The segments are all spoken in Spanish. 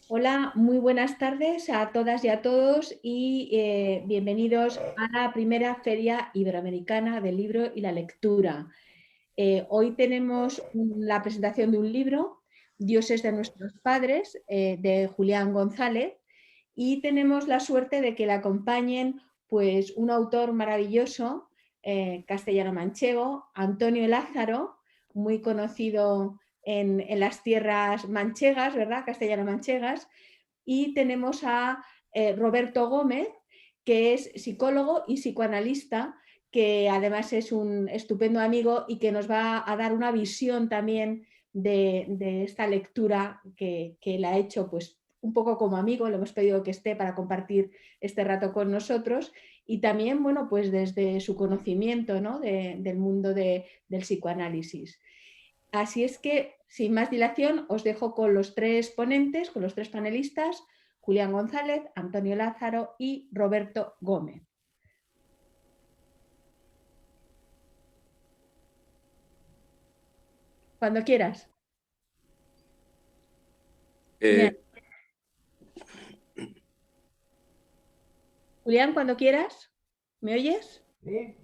Hola, muy buenas tardes a todas y a todos y bienvenidos a la primera Feria Iberoamericana del Libro y la Lectura. Hoy tenemos la presentación de un libro, Dioses de nuestros padres, de Julián González, y tenemos la suerte de que le acompañen pues, un autor maravilloso, castellano-manchego, Antonio Lázaro, muy conocido en las tierras manchegas, ¿verdad? Castellano-manchegas, y tenemos a Roberto Gómez, que es psicólogo y psicoanalista, que además es un estupendo amigo y que nos va a dar una visión también de esta lectura que él ha hecho, pues un poco como amigo, le hemos pedido que esté para compartir este rato con nosotros y también, bueno, pues desde su conocimiento, ¿no? Del mundo del psicoanálisis. Así es que, sin más dilación, os dejo con los tres ponentes, con los tres panelistas, Julián González, Antonio Lázaro y Roberto Gómez. Cuando quieras. Eh, Julián, cuando quieras. ¿Me oyes? Sí,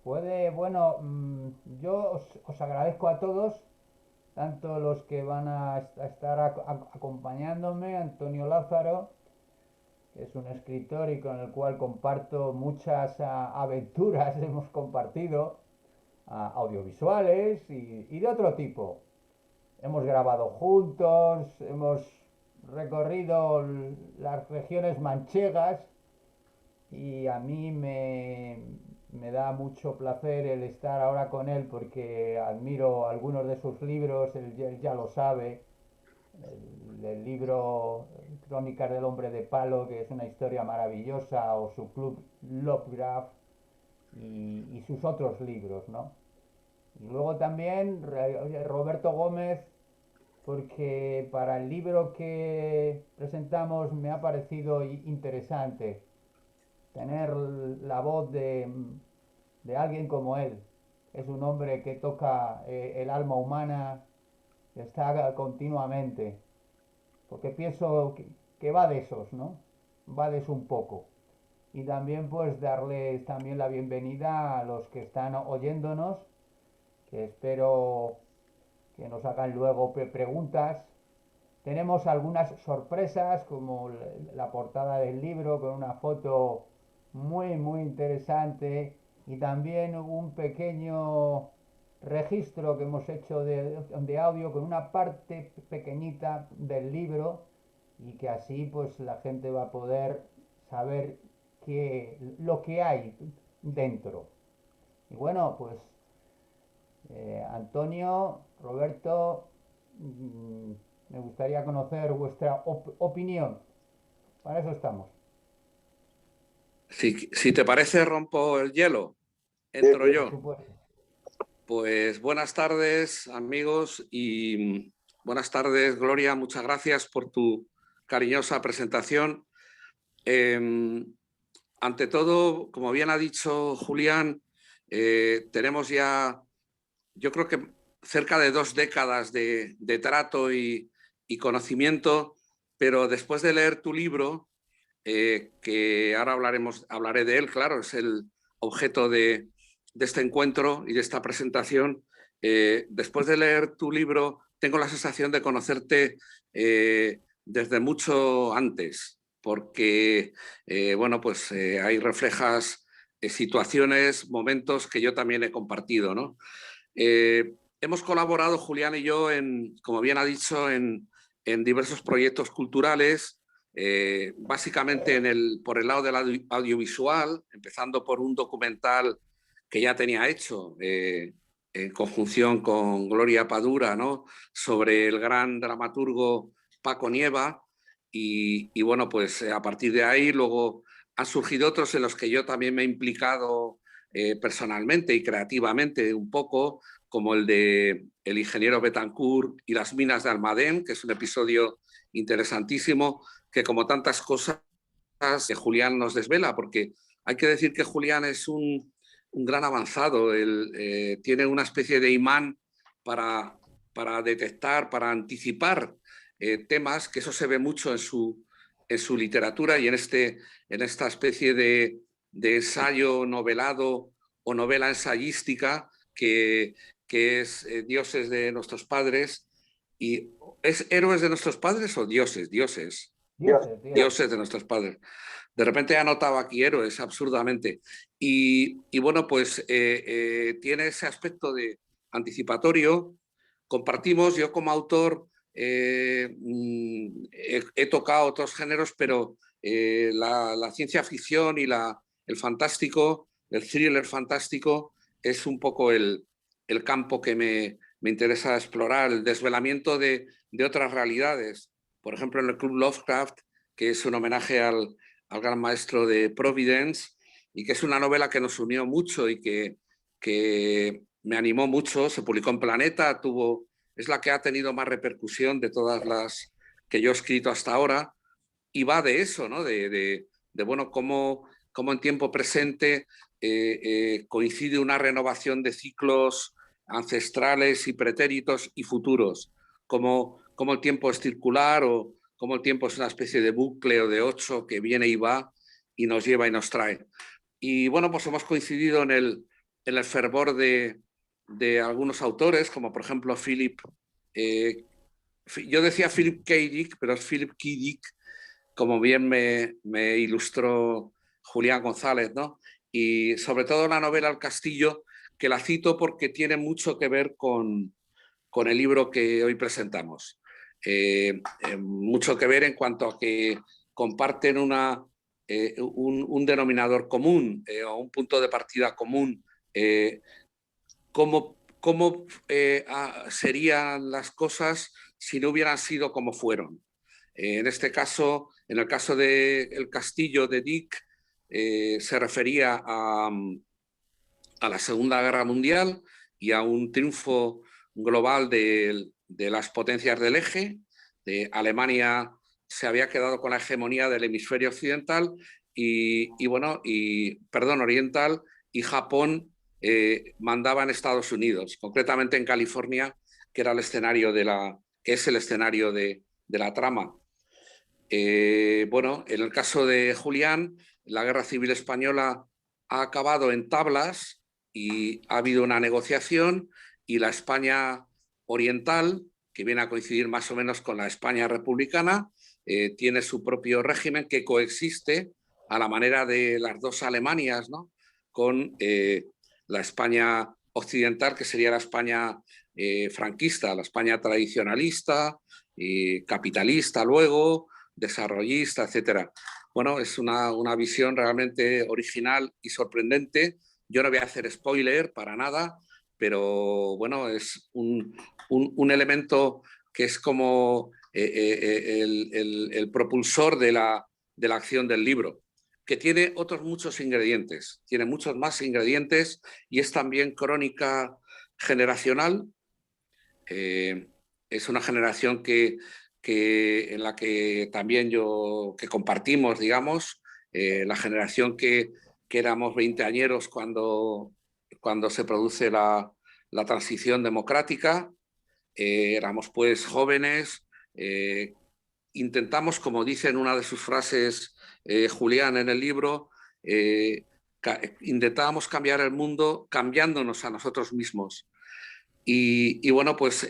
bueno, yo os agradezco a todos, tanto los que van a estar acompañándome, Antonio Lázaro, que es un escritor y con el cual comparto muchas aventuras, hemos compartido, audiovisuales y de otro tipo. Hemos grabado juntos, hemos recorrido las regiones manchegas y a mí me da mucho placer el estar ahora con él porque admiro algunos de sus libros, él ya lo sabe, el libro Crónicas del Hombre de Palo, que es una historia maravillosa, o su Club Lovecraft y sus otros libros, ¿no? Y luego también Roberto Gómez, porque para el libro que presentamos me ha parecido interesante tener la voz de alguien como él. Es un hombre que toca el alma humana, que está continuamente, porque pienso que va de esos, ¿no? Va de eso un poco. Y también pues darles también la bienvenida a los que están oyéndonos, que espero que nos hagan luego preguntas. Tenemos algunas sorpresas, como la portada del libro con una foto muy interesante y también un pequeño registro que hemos hecho de audio con una parte pequeñita del libro y que así pues la gente va a poder saber lo que hay dentro. Y bueno, pues Antonio, Roberto, mm, me gustaría conocer vuestra opinión. Para eso estamos. si te parece, rompo el hielo. Entro Por yo. supuesto. Pues buenas tardes, amigos, y buenas tardes, Gloria. Muchas gracias por tu cariñosa presentación. Eh, Ante todo, como bien ha dicho Julián, tenemos ya, yo creo que cerca de 2 décadas de trato y conocimiento, pero después de leer tu libro, que ahora hablaré de él, claro, es el objeto de este encuentro y de esta presentación. Después de leer tu libro, tengo la sensación de conocerte desde mucho antes, porque, bueno, pues ahí reflejas situaciones, momentos que yo también he compartido, ¿no? Hemos colaborado, Julián y yo, como bien ha dicho, en diversos proyectos culturales, básicamente por el lado del audiovisual, empezando por un documental que ya tenía hecho en conjunción con Gloria Padura, ¿no? Sobre el gran dramaturgo Paco Nieva. Y bueno, pues a partir de ahí luego han surgido otros en los que yo también me he implicado personalmente y creativamente un poco, como el de El ingeniero Betancourt y las minas de Almadén, que es un episodio interesantísimo, que como tantas cosas Julián nos desvela, porque hay que decir que Julián es un gran avanzado, él tiene una especie de imán para detectar, para anticipar temas, que eso se ve mucho en su literatura y en esta especie de ensayo novelado o novela ensayística que es Dioses de nuestros padres. ¿Y es héroes de nuestros padres o dioses? Dioses. Dioses de nuestros padres. De repente he anotado aquí héroes, absurdamente. Y bueno, pues tiene ese aspecto de anticipatorio. Compartimos, yo como autor he tocado otros géneros, pero la ciencia ficción y el fantástico, el thriller fantástico, es un poco el campo que me interesa explorar, el desvelamiento de otras realidades. Por ejemplo, en el Club Lovecraft, que es un homenaje al gran maestro de Providence, y que es una novela que nos unió mucho y que me animó mucho. Se publicó en Planeta, es la que ha tenido más repercusión de todas las que yo he escrito hasta ahora, y va de eso, ¿no? De bueno, cómo en tiempo presente coincide una renovación de ciclos ancestrales y pretéritos y futuros, como el tiempo es circular o como el tiempo es una especie de bucle o de 8 que viene y va y nos lleva y nos trae. Y bueno, pues hemos coincidido en el fervor de algunos autores, como por ejemplo Philip, yo decía Philip K. Dick, pero es Philip K. Dick, como bien me ilustró Julián González, ¿no? Y sobre todo la novela El Castillo, que la cito porque tiene mucho que ver con el libro que hoy presentamos. Mucho que ver en cuanto a que comparten un denominador común o un punto de partida común. ¿Cómo serían las cosas si no hubieran sido como fueron? En este caso, en el caso del Castillo de Dick, se refería a la Segunda Guerra Mundial y a un triunfo global de las potencias del eje. Alemania se había quedado con la hegemonía del hemisferio occidental oriental, y Japón mandaba en Estados Unidos, concretamente en California, que era el escenario que es el escenario de la trama. En el caso de Julián, la Guerra Civil Española ha acabado en tablas y ha habido una negociación, y la España oriental, que viene a coincidir más o menos con la España republicana, tiene su propio régimen que coexiste a la manera de las dos Alemanias, ¿no? Con la España occidental, que sería la España franquista, la España tradicionalista, capitalista luego, desarrollista, etcétera. Bueno, es una visión realmente original y sorprendente. Yo no voy a hacer spoiler para nada, pero bueno, es un elemento que es como el propulsor de la acción del libro, que tiene otros muchos ingredientes, tiene muchos más ingredientes, y es también crónica generacional. Es una generación en la que también que compartimos, digamos, la generación que éramos veinteañeros cuando se produce la transición democrática. Éramos pues jóvenes, intentamos, como dice en una de sus frases Julián en el libro, intentábamos cambiar el mundo cambiándonos a nosotros mismos. Y bueno, pues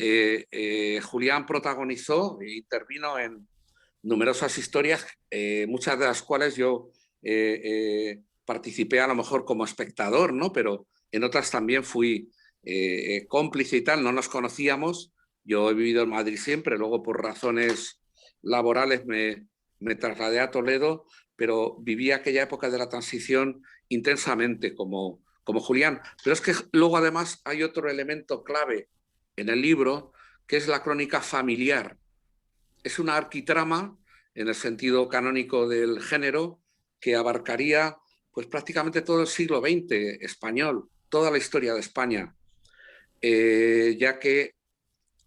Julián protagonizó e intervino en numerosas historias, muchas de las cuales yo participé a lo mejor como espectador, ¿no? Pero en otras también fui cómplice y tal. No nos conocíamos. Yo he vivido en Madrid siempre, luego por razones laborales me trasladé a Toledo, pero viví aquella época de la transición intensamente como Julián. Pero es que luego además hay otro elemento clave en el libro, que es la crónica familiar. Es una arquitrama, en el sentido canónico del género, que abarcaría pues prácticamente todo el siglo XX español, toda la historia de España, ya que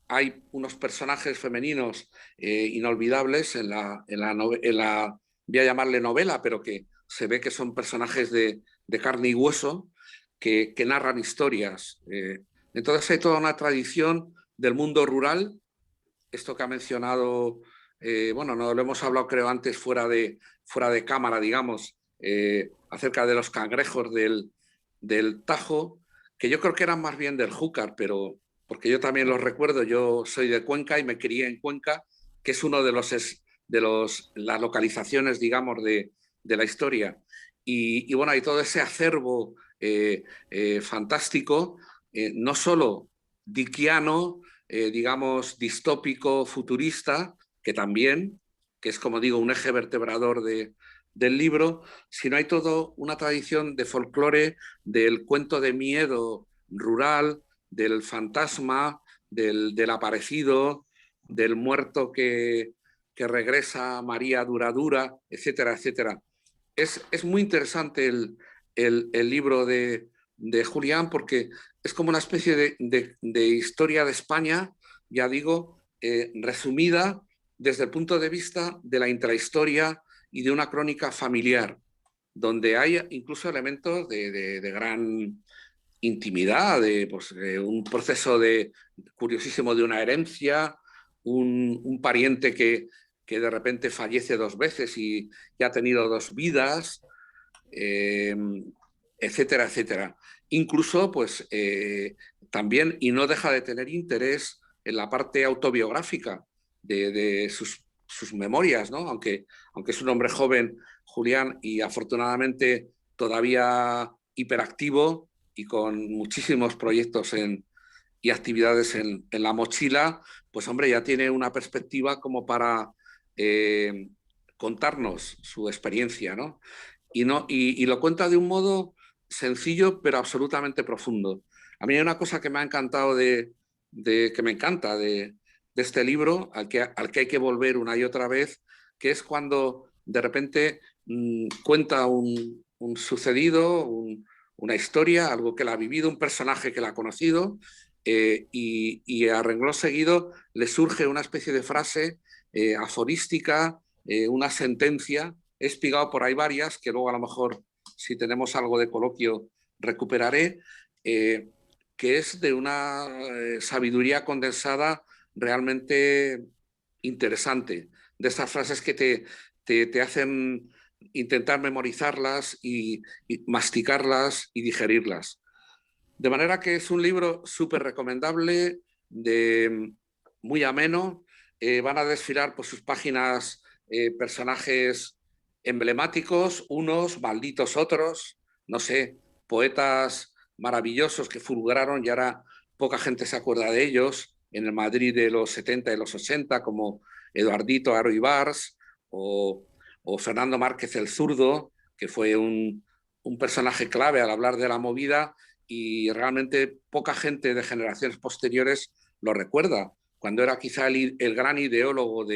hay unos personajes femeninos inolvidables en la, voy a llamarle novela, pero que se ve que son personajes de carne y hueso, que narran historias. Entonces hay toda una tradición del mundo rural esto que ha mencionado, bueno, no lo hemos hablado creo antes fuera de cámara, digamos, acerca de los cangrejos del Tajo, que yo creo que eran más bien del Júcar, pero porque yo también los recuerdo, yo soy de Cuenca y me crié en Cuenca, que es uno de las localizaciones, digamos, de la historia. Y bueno, hay todo ese acervo fantástico, no solo dickiano, digamos, distópico, futurista, que también, que es, como digo, un eje vertebrador del libro, sino hay toda una tradición de folclore, del cuento de miedo rural, del fantasma, del aparecido, del muerto que regresa, María Duradura, etcétera, etcétera. Es muy interesante el libro de Julián, porque es como una especie de historia de España, ya digo, resumida desde el punto de vista de la intrahistoria y de una crónica familiar, donde hay incluso elementos de gran intimidad, de un proceso curiosísimo de una herencia, un pariente que de repente fallece 2 veces y ha tenido 2 vidas, etcétera, etcétera. Incluso, pues, también, y no deja de tener interés en la parte autobiográfica de sus memorias, ¿no? Aunque es un hombre joven, Julián, y afortunadamente todavía hiperactivo y con muchísimos proyectos y actividades en la mochila, pues hombre, ya tiene una perspectiva como para contarnos su experiencia, ¿no? Y lo cuenta de un modo sencillo, pero absolutamente profundo. A mí hay una cosa que me ha encantado que me encanta de este libro, al que hay que volver una y otra vez, que es cuando de repente cuenta un sucedido, una historia, algo que la ha vivido, un personaje que la ha conocido, y a renglón seguido le surge una especie de frase aforística, una sentencia. He espigado por ahí varias, que luego a lo mejor, si tenemos algo de coloquio, recuperaré, que es de una sabiduría condensada realmente interesante, de estas frases que te hacen intentar memorizarlas y masticarlas y digerirlas. De manera que es un libro súper recomendable, muy ameno. Van a desfilar por sus páginas personajes emblemáticos, unos, malditos otros, no sé, poetas maravillosos que fulguraron y ahora poca gente se acuerda de ellos, en el Madrid de los 70 y los 80, como Eduardito Aro Ibars o Fernando Márquez el Zurdo, que fue un personaje clave al hablar de la movida, y realmente poca gente de generaciones posteriores lo recuerda, cuando era quizá el gran ideólogo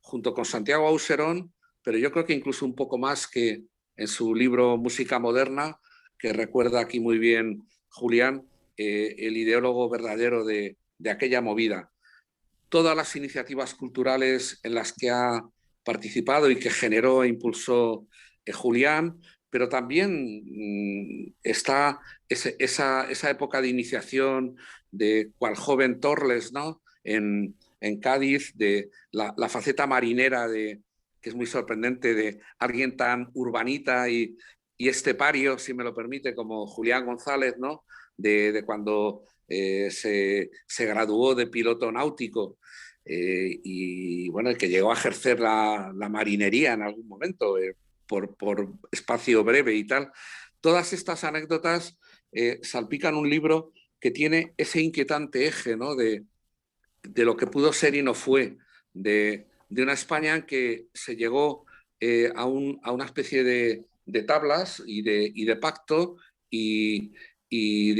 junto con Santiago Auserón, pero yo creo que incluso un poco más, que en su libro Música Moderna, que recuerda aquí muy bien Julián, el ideólogo verdadero de aquella movida. Todas las iniciativas culturales en las que ha participado y que generó e impulsó Julián, pero también está esa época de iniciación de cual joven Torles, ¿no? en Cádiz, de la faceta marinera, que es muy sorprendente, de alguien tan urbanita y estepario, si me lo permite, como Julián González, ¿no? de cuando se graduó de piloto náutico, y bueno, que llegó a ejercer la marinería en algún momento, por espacio breve y tal. Todas estas anécdotas salpican un libro que tiene ese inquietante eje, ¿no? de lo que pudo ser y no fue, de una España en que se llegó a una especie de tablas y de pacto, y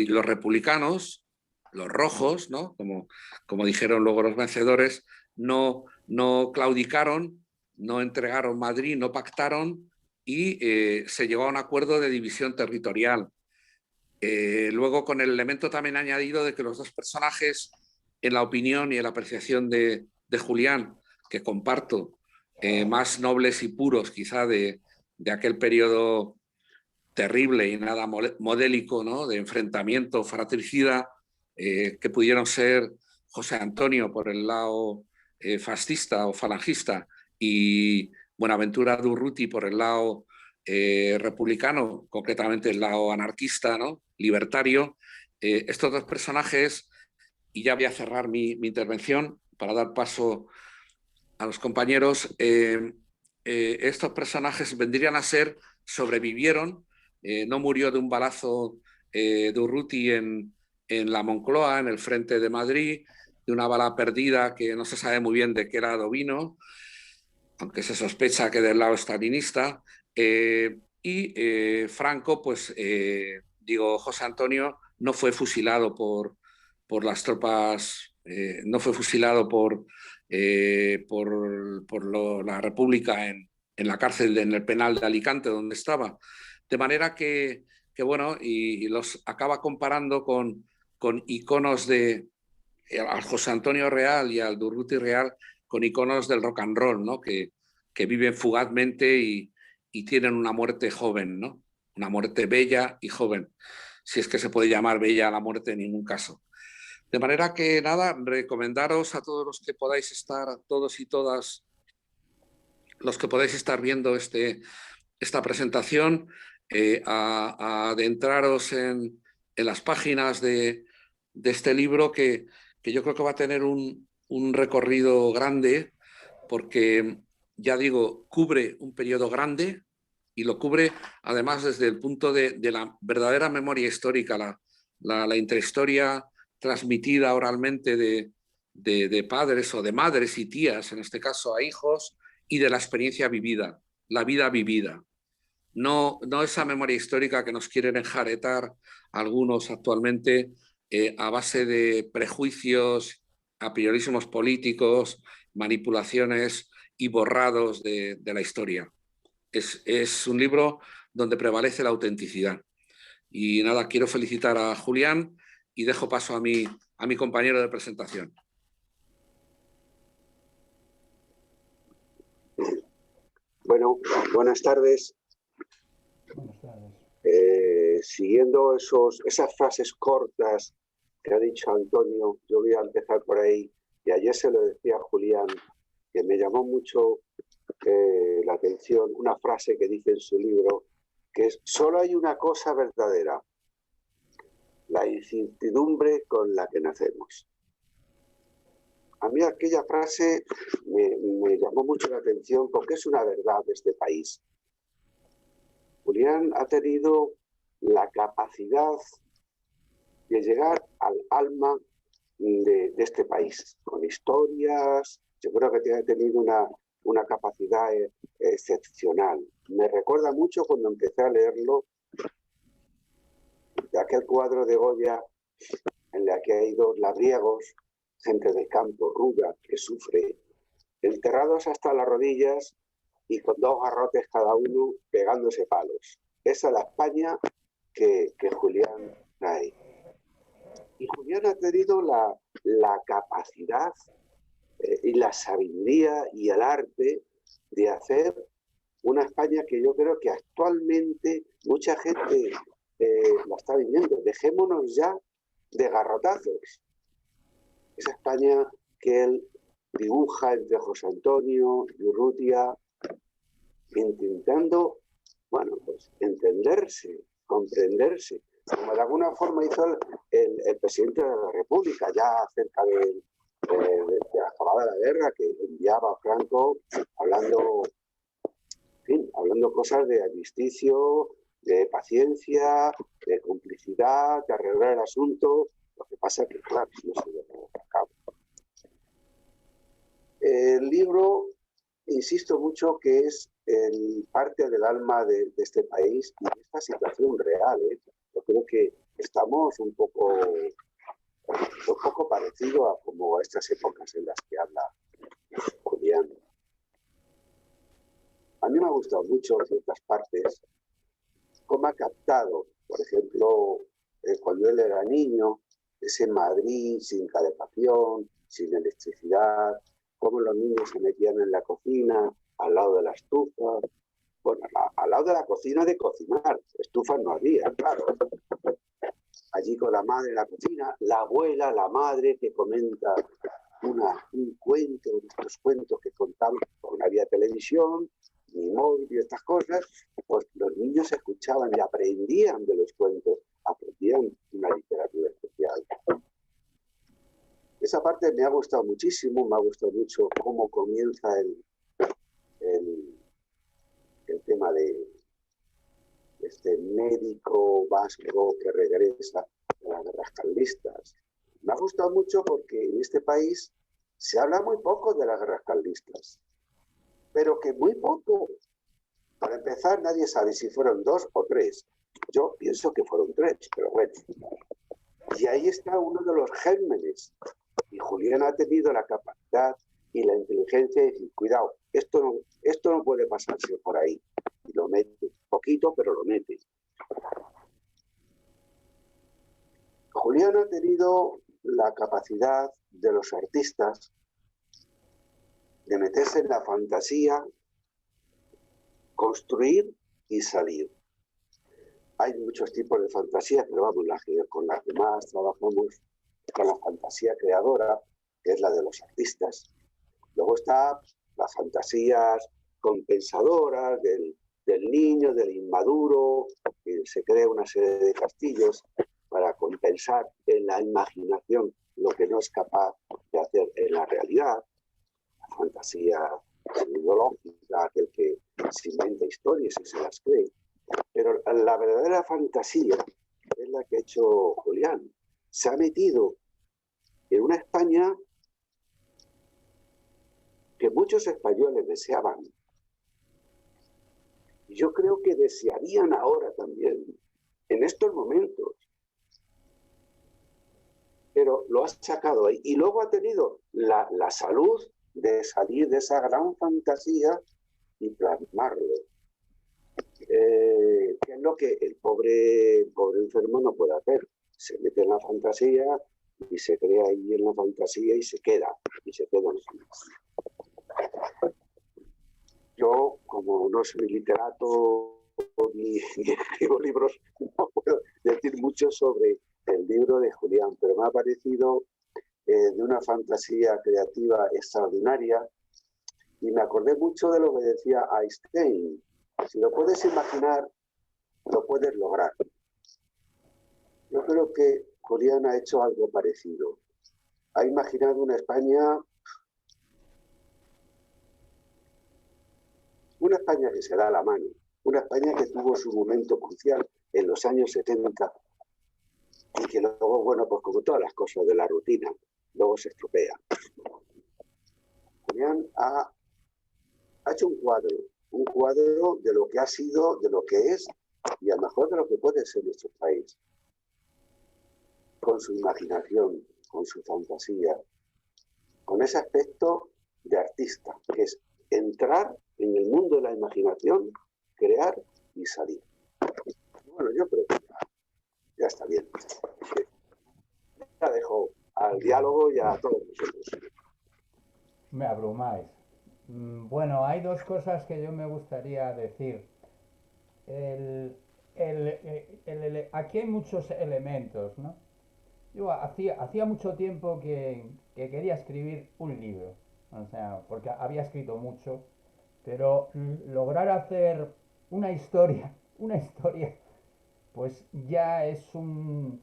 los republicanos, los rojos, ¿no? como dijeron luego los vencedores, no claudicaron, no entregaron Madrid, no pactaron, y se llegó a un acuerdo de división territorial. Luego, con el elemento también añadido de que los dos personajes, en la opinión y en la apreciación de Julián, que comparto, más nobles y puros quizá de aquel periodo terrible y nada modélico, ¿no? De enfrentamiento fratricida, que pudieron ser José Antonio por el lado fascista o falangista y Buenaventura Durruti por el lado republicano, concretamente el lado anarquista, ¿no? Libertario. Estos dos personajes, y ya voy a cerrar mi intervención para dar paso a los compañeros, estos personajes vendrían a ser, sobrevivieron, no murió de un balazo Durruti en la Moncloa, en el frente de Madrid, de una bala perdida que no se sabe muy bien de qué lado vino, aunque se sospecha que del lado stalinista, y Franco, pues José Antonio no fue fusilado por las tropas, no fue fusilado por la República en la cárcel, en el penal de Alicante, donde estaba. De manera que bueno, y los acaba comparando con iconos al José Antonio Real y al Durruti Real, con iconos del rock and roll, ¿no? Que viven fugazmente y tienen una muerte joven, ¿no? Una muerte bella y joven, si es que se puede llamar bella a la muerte en ningún caso. De manera que, nada, recomendaros a todos los que podáis estar, todos y todas, los que podáis estar viendo esta presentación, a adentraros en las páginas de este libro que yo creo que va a tener un recorrido grande, porque, ya digo, cubre un periodo grande y lo cubre además desde el punto de la verdadera memoria histórica, la intrahistoria transmitida oralmente de padres o de madres y tías, en este caso a hijos, y de la experiencia vivida, la vida vivida. No esa memoria histórica que nos quieren enjaretar algunos actualmente a base de prejuicios, apriorismos políticos, manipulaciones y borrados de la historia. Es un libro donde prevalece la autenticidad. Y nada, quiero felicitar a Julián y dejo paso a mi compañero de presentación. Bueno, buenas tardes. Buenas tardes. Siguiendo esas frases cortas que ha dicho Antonio, yo voy a empezar por ahí. Y ayer se lo decía a Julián, que me llamó mucho la atención una frase que dice en su libro, que es: solo hay una cosa verdadera, la incertidumbre con la que nacemos. A mí aquella frase me llamó mucho la atención porque es una verdad de este país. Julián ha tenido la capacidad de llegar al alma de este país, con historias. Yo creo que ha tenido una capacidad excepcional. Me recuerda mucho cuando empecé a leerlo, de aquel cuadro de Goya en el que hay dos labriegos, gente de campo, ruda, que sufre, enterrados hasta las rodillas y con dos garrotes cada uno pegándose palos. Esa es la España que Julián trae. Y Julián ha tenido la capacidad y la sabiduría y el arte de hacer una España que yo creo que actualmente mucha gente la está viviendo. Dejémonos ya de garrotazos. Esa España que él dibuja entre José Antonio y Urrutia, intentando, bueno, pues entenderse, comprenderse, como de alguna forma hizo el presidente de la República, ya cerca de la acabada de la guerra, que enviaba a Franco hablando cosas de armisticio, de paciencia, de complicidad, de arreglar el asunto. Lo que pasa es que, claro, no se llevó a cabo. El libro, insisto mucho, que es parte del alma de este país y de esta situación real. Yo creo que estamos un poco parecido a como a estas épocas en las que habla Julián. A mí me ha gustado mucho en ciertas partes cómo ha captado, por ejemplo, cuando él era niño, ese Madrid sin calefacción, sin electricidad, cómo los niños se metían en la cocina, al lado de la estufa. Bueno, al lado de la cocina de cocinar, estufas no había, claro. allí con la madre en la cocina, la abuela, la madre que comenta un cuento, estos cuentos que contamos, porque no había televisión, ni móvil y estas cosas, pues los niños escuchaban y aprendían de los cuentos, aprendían una literatura especial. Esa parte me ha gustado muchísimo, me ha gustado mucho cómo comienza el tema de este médico vasco que regresa de las guerras carlistas. Me ha gustado mucho porque en este país se habla muy poco de las guerras carlistas, pero que muy poco. Para empezar, nadie sabe si fueron 2 o 3. Yo pienso que fueron 3, pero bueno. Y ahí está uno de los gérmenes. Y Julián ha tenido la capacidad y la inteligencia de decir, cuidado, esto no puede pasarse por ahí. Y lo mete, poquito, pero lo mete. Julián ha tenido la capacidad de los artistas de meterse en la fantasía, construir y salir. Hay muchos tipos de fantasía, pero vamos, con las que más trabajamos con la fantasía creadora, que es la de los artistas. Luego está las fantasías compensadoras del niño, del inmaduro, que se crea una serie de castillos para compensar en la imaginación lo que no es capaz de hacer en la realidad. La fantasía ideológica, aquel que se inventa historias y se las cree. Pero la verdadera fantasía es la que ha hecho Julián. Se ha metido en una España que muchos españoles deseaban. Y yo creo que desearían ahora también, en estos momentos. Pero lo ha sacado ahí. Y luego ha tenido la salud de salir de esa gran fantasía y plasmarlo. Que es lo que el pobre enfermo no puede hacer. Se mete en la fantasía y se crea ahí en la fantasía y se queda en la. Yo, como no soy literato ni escribo libros, no puedo decir mucho sobre el libro de Julián, pero me ha parecido de una fantasía creativa extraordinaria y me acordé mucho de lo que decía Einstein. Si lo puedes imaginar, lo puedes lograr. Yo creo que Julián ha hecho algo parecido. Ha imaginado una España que se da la mano, una España que tuvo su momento crucial en los años 70 y que luego, bueno, pues como todas las cosas de la rutina, luego se estropea. Julián ha hecho un cuadro de lo que ha sido, de lo que es y a lo mejor de lo que puede ser nuestro país. Con su imaginación, con su fantasía, con ese aspecto de artista, que es entrar en el mundo de la imaginación, crear y salir. Bueno, yo creo que ya está bien. Ya dejo al diálogo y a todos nosotros. Me abrumáis. Bueno, hay 2 cosas que yo me gustaría decir. Aquí hay muchos elementos, ¿no? Yo hacía mucho tiempo que quería escribir un libro, o sea, porque había escrito mucho, pero lograr hacer una historia, pues ya es un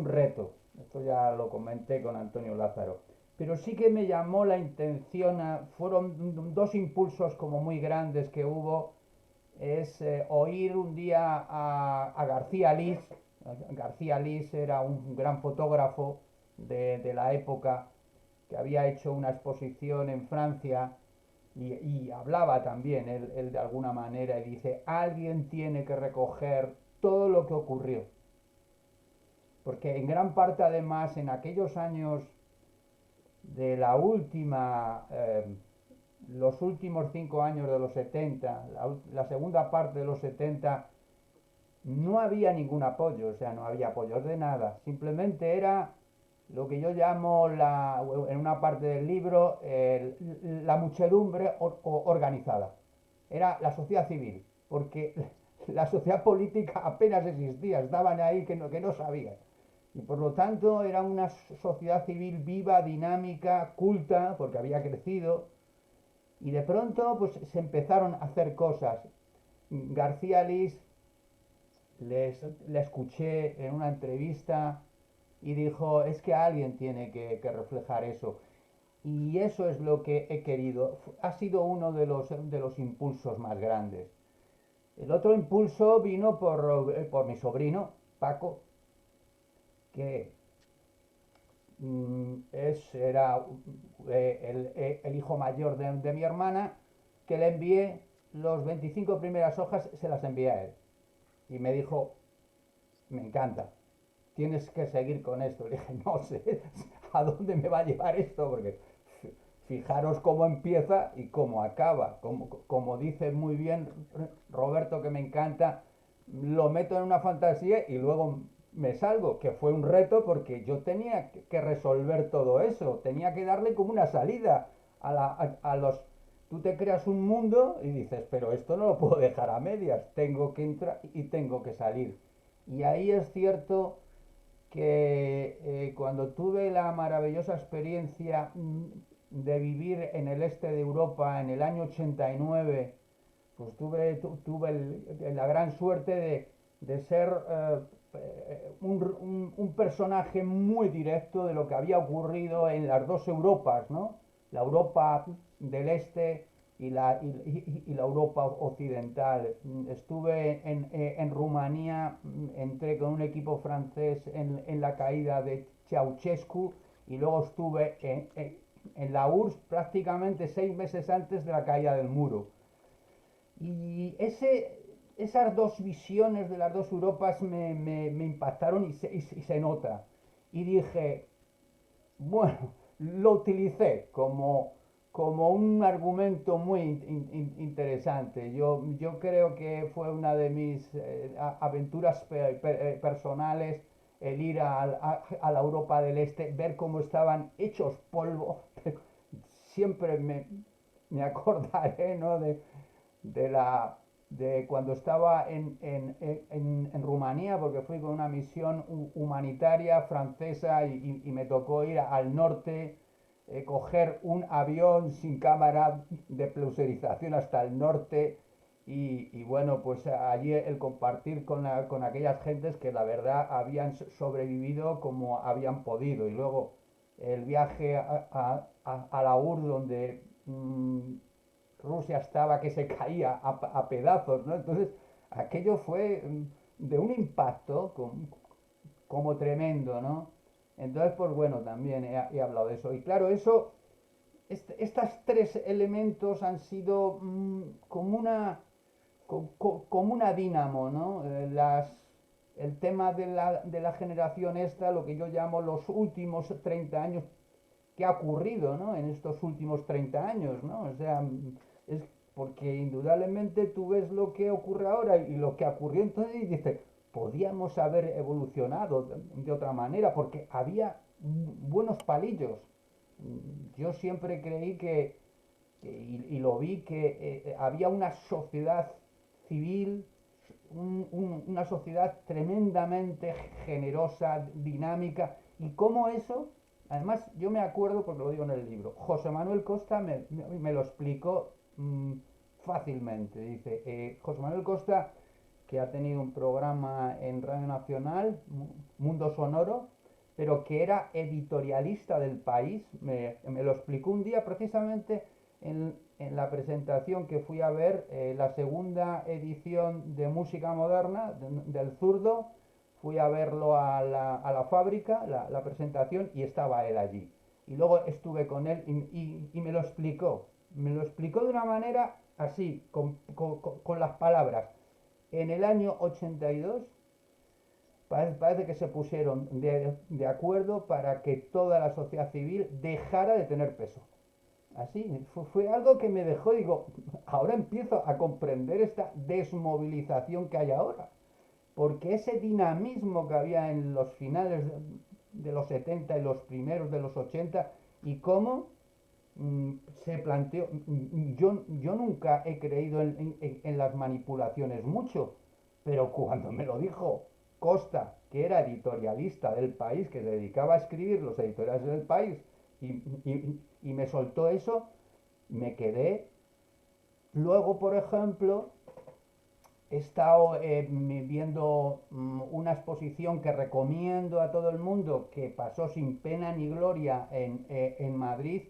reto. Esto ya lo comenté con Antonio Lázaro. Pero sí que me llamó la intención, fueron 2 impulsos como muy grandes que hubo, es oír un día a García Lis. García Lis era un gran fotógrafo de la época que había hecho una exposición en Francia y hablaba también él de alguna manera y dice, alguien tiene que recoger todo lo que ocurrió. Porque en gran parte además en aquellos años de la última, los últimos 5 años de los 70, la segunda parte de los 70, no había ningún apoyo, o sea, no había apoyos de nada, simplemente era lo que yo llamo, en una parte del libro, la muchedumbre organizada. Era la sociedad civil, porque la sociedad política apenas existía, estaban ahí que no sabían. Y por lo tanto era una sociedad civil viva, dinámica, culta, porque había crecido. Y de pronto pues se empezaron a hacer cosas. García Lis le escuché en una entrevista y dijo, es que alguien tiene que reflejar eso. Y eso es lo que he querido. Ha sido uno de los impulsos más grandes. El otro impulso vino por mi sobrino, Paco, que era el hijo mayor de mi hermana, que le envié los 25 primeras hojas, se las envié a él. Y me dijo, me encanta, tienes que seguir con esto. Le dije, no sé a dónde me va a llevar esto, porque fijaros cómo empieza y cómo acaba. Como dice muy bien Roberto, que me encanta, lo meto en una fantasía y luego me salgo, que fue un reto porque yo tenía que resolver todo eso, tenía que darle como una salida a los... Tú te creas un mundo y dices, pero esto no lo puedo dejar a medias, tengo que entrar y tengo que salir. Y ahí es cierto que cuando tuve la maravillosa experiencia de vivir en el este de Europa en el año 89, pues tuve la gran suerte de ser un personaje muy directo de lo que había ocurrido en las dos Europas, ¿no? La Europa del Este y la Europa occidental. Estuve en Rumanía, entré con un equipo francés en la caída de Ceausescu y luego estuve en la URSS prácticamente 6 meses antes de la caída del muro. Y esas dos visiones de las dos Europas me impactaron y se nota. Y dije, bueno, lo utilicé como un argumento muy interesante. Yo creo que fue una de mis aventuras personales el ir a la Europa del Este, ver cómo estaban hechos polvo. Siempre me acordaré, ¿no? de, la, de cuando estaba en Rumanía, porque fui con una misión humanitaria francesa y me tocó ir al norte, coger un avión sin cámara de presurización hasta el norte y bueno, pues allí el compartir con aquellas gentes que la verdad habían sobrevivido como habían podido. Y luego el viaje a la URSS donde Rusia estaba que se caía a pedazos, ¿no? Entonces, aquello fue de un impacto como tremendo, ¿no? Entonces, pues bueno, también he hablado de eso. Y claro, estos tres elementos han sido como una dínamo, ¿no? El tema de la generación esta, lo que yo llamo los últimos 30 años, ¿qué ha ocurrido, ¿no? En estos últimos 30 años, ¿no? O sea, es porque indudablemente tú ves lo que ocurre ahora y lo que ocurrió entonces y dices, podíamos haber evolucionado de otra manera porque había buenos palillos. Yo siempre creí y lo vi, que había una sociedad civil, una sociedad tremendamente generosa, dinámica, y cómo eso, además yo me acuerdo porque lo digo en el libro, José Manuel Costa me lo explicó fácilmente. Dice, José Manuel Costa, que ha tenido un programa en Radio Nacional, Mundo Sonoro, pero que era editorialista del País, me lo explicó un día precisamente en la presentación que fui a ver, la segunda edición de Música Moderna del Zurdo. Fui a verlo a la fábrica, la presentación, y estaba él allí. Y luego estuve con él y me lo explicó. Me lo explicó de una manera así, con las palabras. En el año 82 parece que se pusieron de acuerdo para que toda la sociedad civil dejara de tener peso. Así, fue algo que me dejó, digo, ahora empiezo a comprender esta desmovilización que hay ahora. Porque ese dinamismo que había en los finales de los 70 y los primeros de los 80, y cómo se planteó, yo nunca he creído en las manipulaciones mucho, pero cuando me lo dijo Costa que era editorialista del País, que se dedicaba a escribir los editoriales del País, y me soltó eso, me quedé. Luego, por ejemplo, he estado viendo una exposición que recomiendo a todo el mundo, que pasó sin pena ni gloria en Madrid,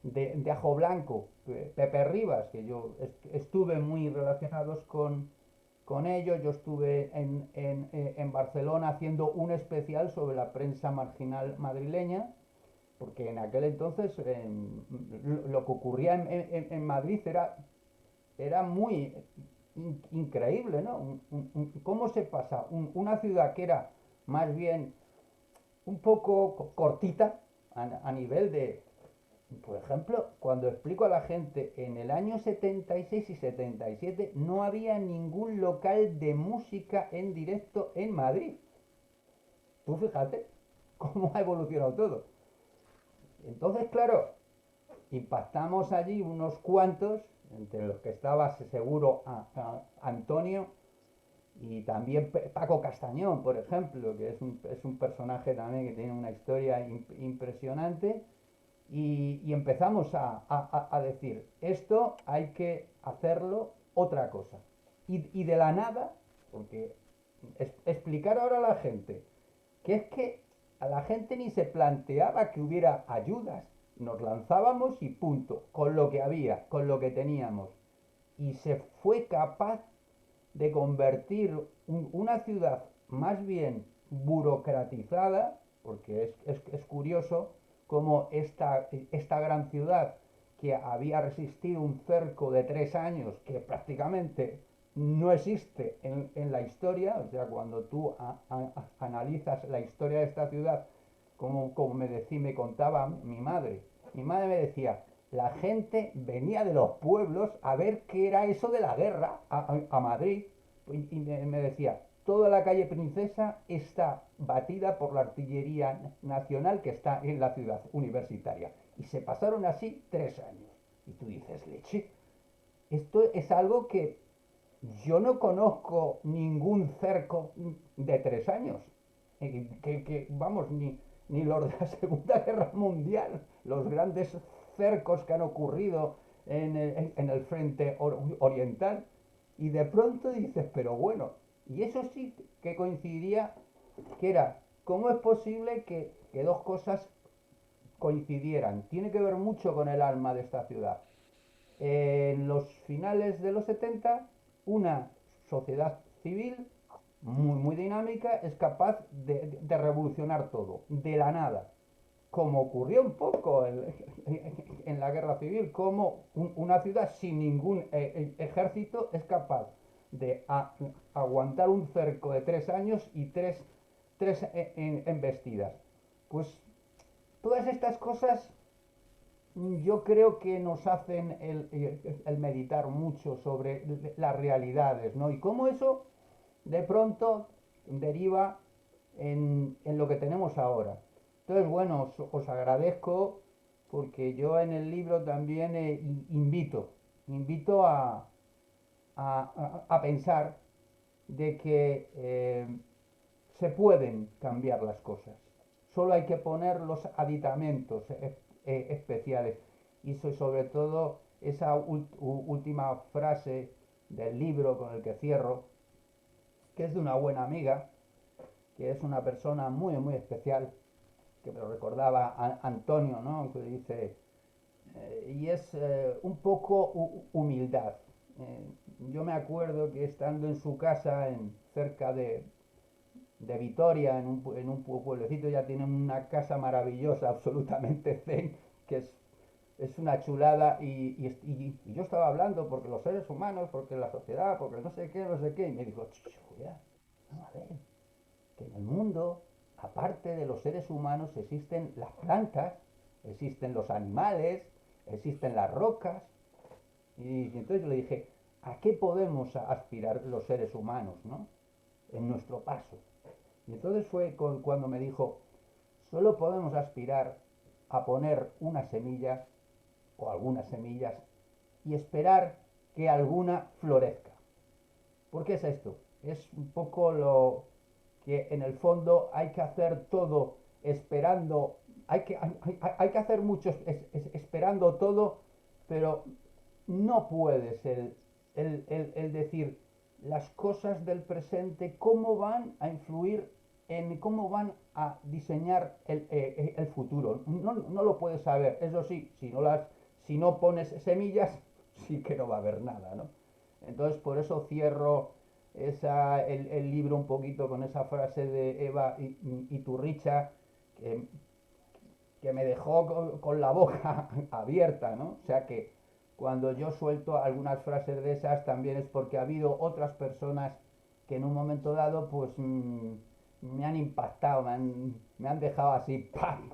de Ajo Blanco, Pepe Rivas, que yo estuve muy relacionados con ellos. Yo estuve en Barcelona haciendo un especial sobre la prensa marginal madrileña, porque en aquel entonces lo que ocurría en Madrid era muy increíble, ¿no? ¿Cómo se pasa una ciudad que era más bien un poco cortita a nivel de, por ejemplo, cuando explico a la gente, en el año 76 y 77 no había ningún local de música en directo en Madrid? Tú fíjate cómo ha evolucionado todo. Entonces, claro, impactamos allí unos cuantos, entre los que estaba seguro Antonio, y también Paco Castañón, por ejemplo, que es un personaje también que tiene una historia impresionante. Y empezamos a decir, esto hay que hacerlo otra cosa. Y de la nada, porque explicar ahora a la gente, que es que a la gente ni se planteaba que hubiera ayudas. Nos lanzábamos y punto, con lo que había, con lo que teníamos. Y se fue capaz de convertir una ciudad más bien burocratizada, porque es curioso cómo esta gran ciudad, que había resistido un cerco de 3 años, que prácticamente no existe en la historia. O sea, cuando tú analizas la historia de esta ciudad, como me contaba mi madre me decía, la gente venía de los pueblos a ver qué era eso de la guerra a Madrid, y me decía, toda la calle Princesa está batida por la artillería nacional que está en la ciudad universitaria. Y se pasaron así 3 años. Y tú dices, leche, esto es algo que yo no conozco ningún cerco de 3 años. Vamos, ni los de la Segunda Guerra Mundial, los grandes cercos que han ocurrido en el frente oriental. Y de pronto dices, pero bueno, y eso sí que coincidiría, que era, ¿cómo es posible que dos cosas coincidieran? Tiene que ver mucho con el alma de esta ciudad. En los finales de los 70, una sociedad civil muy dinámica es capaz de revolucionar todo, de la nada, como ocurrió un poco en la guerra civil, como una ciudad sin ningún ejército es capaz de aguantar un cerco de 3 años y tres embestidas. Pues todas estas cosas yo creo que nos hacen el meditar mucho sobre las realidades, ¿no? Y cómo eso de pronto deriva en lo que tenemos ahora. Entonces, bueno, os agradezco, porque yo en el libro también invito a pensar de que se pueden cambiar las cosas. Solo hay que poner los aditamentos especiales. Y sobre todo esa última frase del libro con el que cierro, que es de una buena amiga, que es una persona muy especial, que me lo recordaba Antonio, ¿no? Que dice, y es un poco humildad. Yo me acuerdo que estando en su casa, cerca de Vitoria, en un pueblecito, ya tienen una casa maravillosa, absolutamente zen, que es una chulada, y yo estaba hablando porque los seres humanos, porque la sociedad, porque no sé qué, y me dijo, Julián, vamos a ver, que en el mundo, aparte de los seres humanos, existen las plantas, existen los animales, existen las rocas. Y entonces yo le dije, ¿a qué podemos aspirar los seres humanos, ¿no? En nuestro paso. Y entonces fue cuando me dijo, solo podemos aspirar a poner una semilla o algunas semillas y esperar que alguna florezca. ¿Por qué es esto? Es un poco lo que en el fondo hay que hacer todo esperando, hay que hacer mucho esperando todo, pero no puede ser el decir las cosas del presente, cómo van a influir en cómo van a diseñar el futuro. No lo puedes saber, eso sí, si no pones semillas, sí que no va a haber nada, ¿no? Entonces por eso cierro el libro un poquito con esa frase de Eva Iturricha que, que me dejó con la boca abierta, ¿no? O sea que cuando yo suelto algunas frases de esas también es porque ha habido otras personas que en un momento dado pues me han impactado, me han dejado así, ¡pam!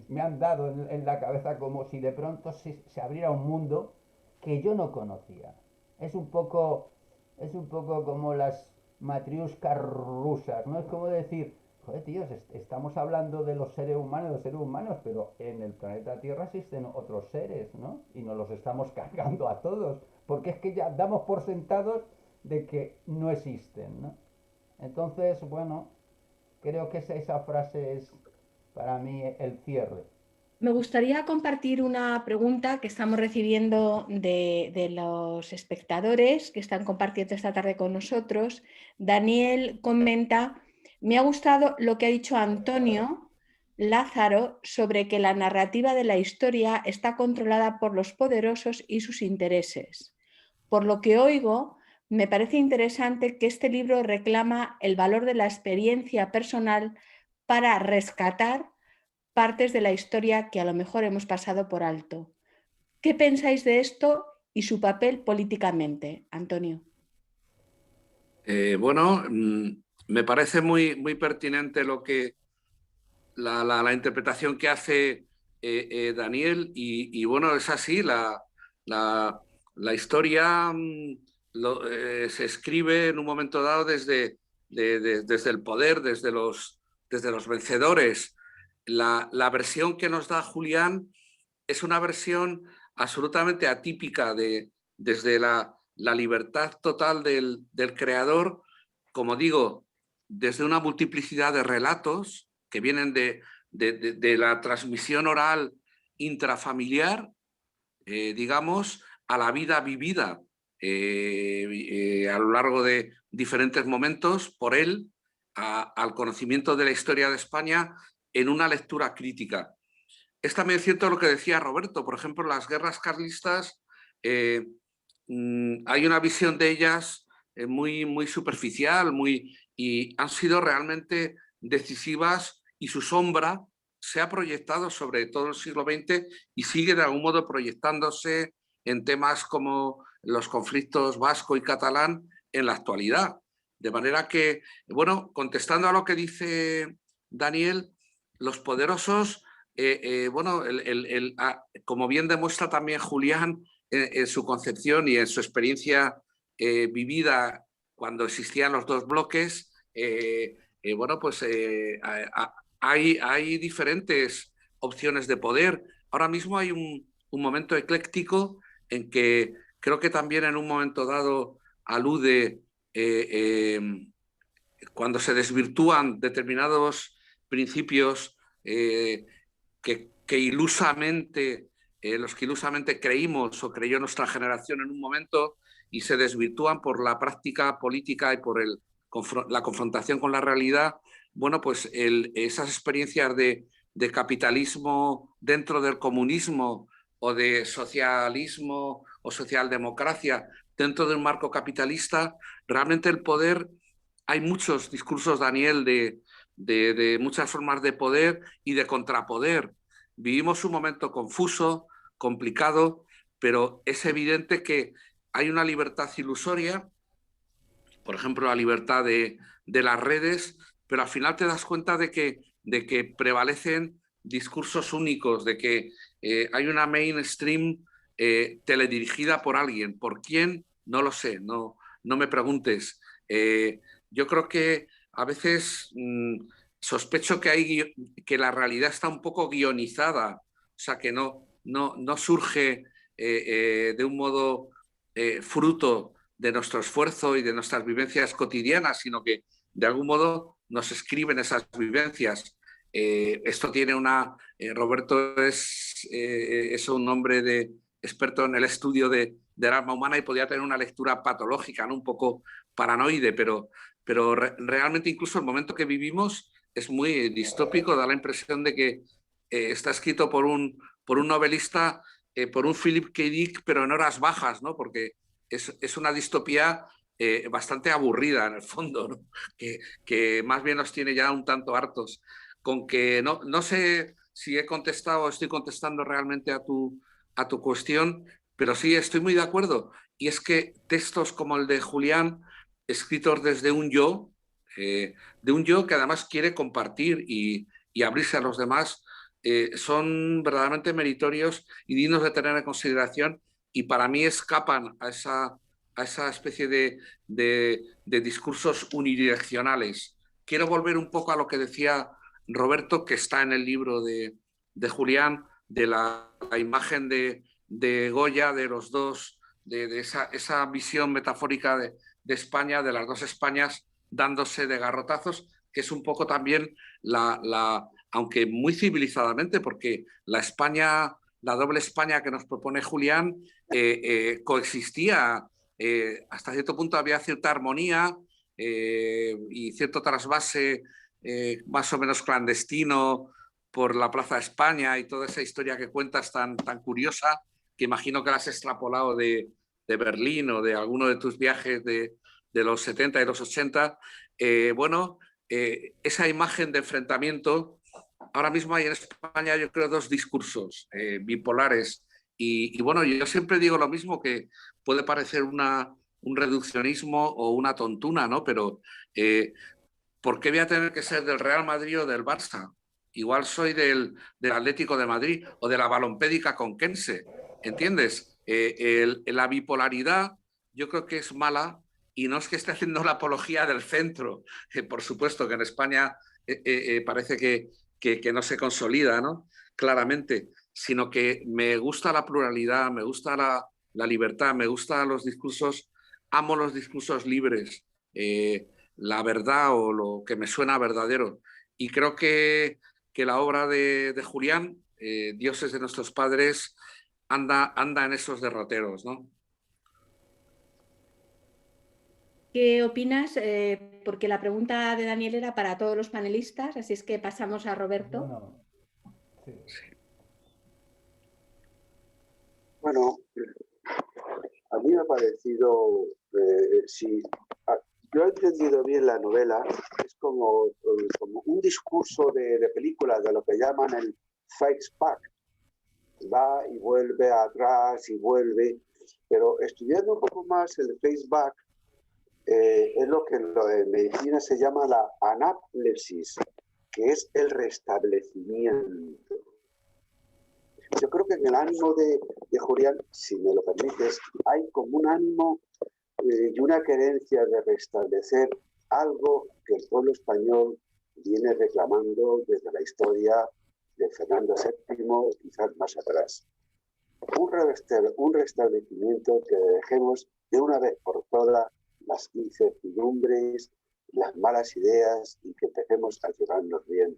Me han dado en la cabeza como si de pronto se abriera un mundo que yo no conocía. Es un poco como las matriuscas rusas, ¿no? Es como decir, joder, tíos, estamos hablando de los seres humanos, pero en el planeta Tierra existen otros seres, ¿no? Y nos los estamos cargando a todos, porque es que ya damos por sentados de que no existen, ¿no? Entonces, bueno, creo que esa frase es para mí el cierre. Me gustaría compartir una pregunta que estamos recibiendo de los espectadores que están compartiendo esta tarde con nosotros. Daniel comenta, me ha gustado lo que ha dicho Antonio Lázaro sobre que la narrativa de la historia está controlada por los poderosos y sus intereses. Por lo que oigo, me parece interesante que este libro reclama el valor de la experiencia personal para rescatar partes de la historia que a lo mejor hemos pasado por alto. ¿Qué pensáis de esto y su papel políticamente, Antonio? Bueno, me parece muy pertinente lo que la interpretación que hace Daniel y bueno, es así, la historia se escribe en un momento dado desde el poder, desde los vencedores. La versión que nos da Julián es una versión absolutamente atípica desde la libertad total del creador, como digo, desde una multiplicidad de relatos que vienen de la transmisión oral intrafamiliar, digamos, a la vida vivida a lo largo de diferentes momentos por él, al conocimiento de la historia de España en una lectura crítica. Es también cierto lo que decía Roberto, por ejemplo, las guerras carlistas, hay una visión de ellas muy superficial, y han sido realmente decisivas y su sombra se ha proyectado sobre todo el siglo XX y sigue de algún modo proyectándose en temas como los conflictos vasco y catalán en la actualidad. De manera que, bueno, contestando a lo que dice Daniel, los poderosos, bueno, como bien demuestra también Julián en su concepción y en su experiencia vivida cuando existían los dos bloques, bueno, pues hay diferentes opciones de poder. Ahora mismo hay un momento ecléctico en que creo que también en un momento dado alude cuando se desvirtúan determinados principios que ilusamente, los que ilusamente creímos o creyó nuestra generación en un momento y se desvirtúan por la práctica política y por la confrontación con la realidad. Bueno, pues esas experiencias de capitalismo dentro del comunismo o de socialismo o socialdemocracia dentro de un marco capitalista, realmente el poder, hay muchos discursos, Daniel, de muchas formas de poder y de contrapoder. Vivimos un momento confuso, complicado, pero es evidente que hay una libertad ilusoria, por ejemplo, la libertad de las redes, pero al final te das cuenta de que prevalecen discursos únicos, de que hay una mainstream teledirigida por alguien. ¿Por quién? No lo sé, no me preguntes. Yo creo que a veces sospecho que la realidad está un poco guionizada, o sea, que no surge de un modo fruto de nuestro esfuerzo y de nuestras vivencias cotidianas, sino que de algún modo nos escriben esas vivencias. Esto tiene una... Roberto es un hombre experto en el estudio del alma humana y podría tener una lectura patológica, ¿no? Un poco paranoide, pero realmente incluso el momento que vivimos es muy distópico, da la impresión de que está escrito por un novelista, por un Philip K. Dick, pero en horas bajas, ¿no? Porque es una distopía bastante aburrida en el fondo, ¿no? que más bien nos tiene ya un tanto hartos. Con que no sé si he contestado o estoy contestando realmente a tu cuestión, pero sí estoy muy de acuerdo. Y es que textos como el de Julián, escritos desde un yo, de un yo que además quiere compartir y abrirse a los demás, son verdaderamente meritorios y dignos de tener en consideración, y para mí escapan a esa especie de discursos unidireccionales. Quiero volver un poco a lo que decía Roberto, que está en el libro de Julián, de la imagen de Goya, de los dos, de esa visión metafórica de España, de las dos Españas dándose de garrotazos, que es un poco también aunque muy civilizadamente, porque la doble España que nos propone Julián coexistía, hasta cierto punto había cierta armonía y cierto trasvase más o menos clandestino por la Plaza de España y toda esa historia que cuentas tan curiosa, que imagino que la has extrapolado de Berlín o de alguno de tus viajes de los 70 y los 80. Esa imagen de enfrentamiento, ahora mismo hay en España, yo creo, dos discursos bipolares. Y bueno, yo siempre digo lo mismo, que puede parecer un reduccionismo o una tontuna, ¿no? Pero ¿por qué voy a tener que ser del Real Madrid o del Barça? Igual soy del Atlético de Madrid o de la Balompédica Conquense, ¿entiendes? La bipolaridad yo creo que es mala, y no es que esté haciendo la apología del centro, por supuesto que en España parece que no se consolida, ¿no? Claramente, sino que me gusta la pluralidad, me gusta la libertad, me gustan los discursos, amo los discursos libres, la verdad o lo que me suena verdadero. Y creo que la obra de Julián, Dioses de nuestros padres, anda en esos derroteros, ¿no? ¿Qué opinas? Porque la pregunta de Daniel era para todos los panelistas, así es que pasamos a Roberto. Bueno, sí. Bueno, a mí me ha parecido, yo he entendido bien la novela, es como un discurso de película, de lo que llaman el flashback. Va y vuelve atrás y vuelve, pero estudiando un poco más el flashback, es lo que en medicina se llama la anaplepsis, que es el restablecimiento. Yo creo que en el ánimo de Julián, si me lo permites, hay como un ánimo y una querencia de restablecer algo que el pueblo español viene reclamando desde la historia de Fernando VII, quizás más atrás. Un restablecimiento que dejemos de una vez por todas las incertidumbres, las malas ideas, y que empecemos a llevarnos bien.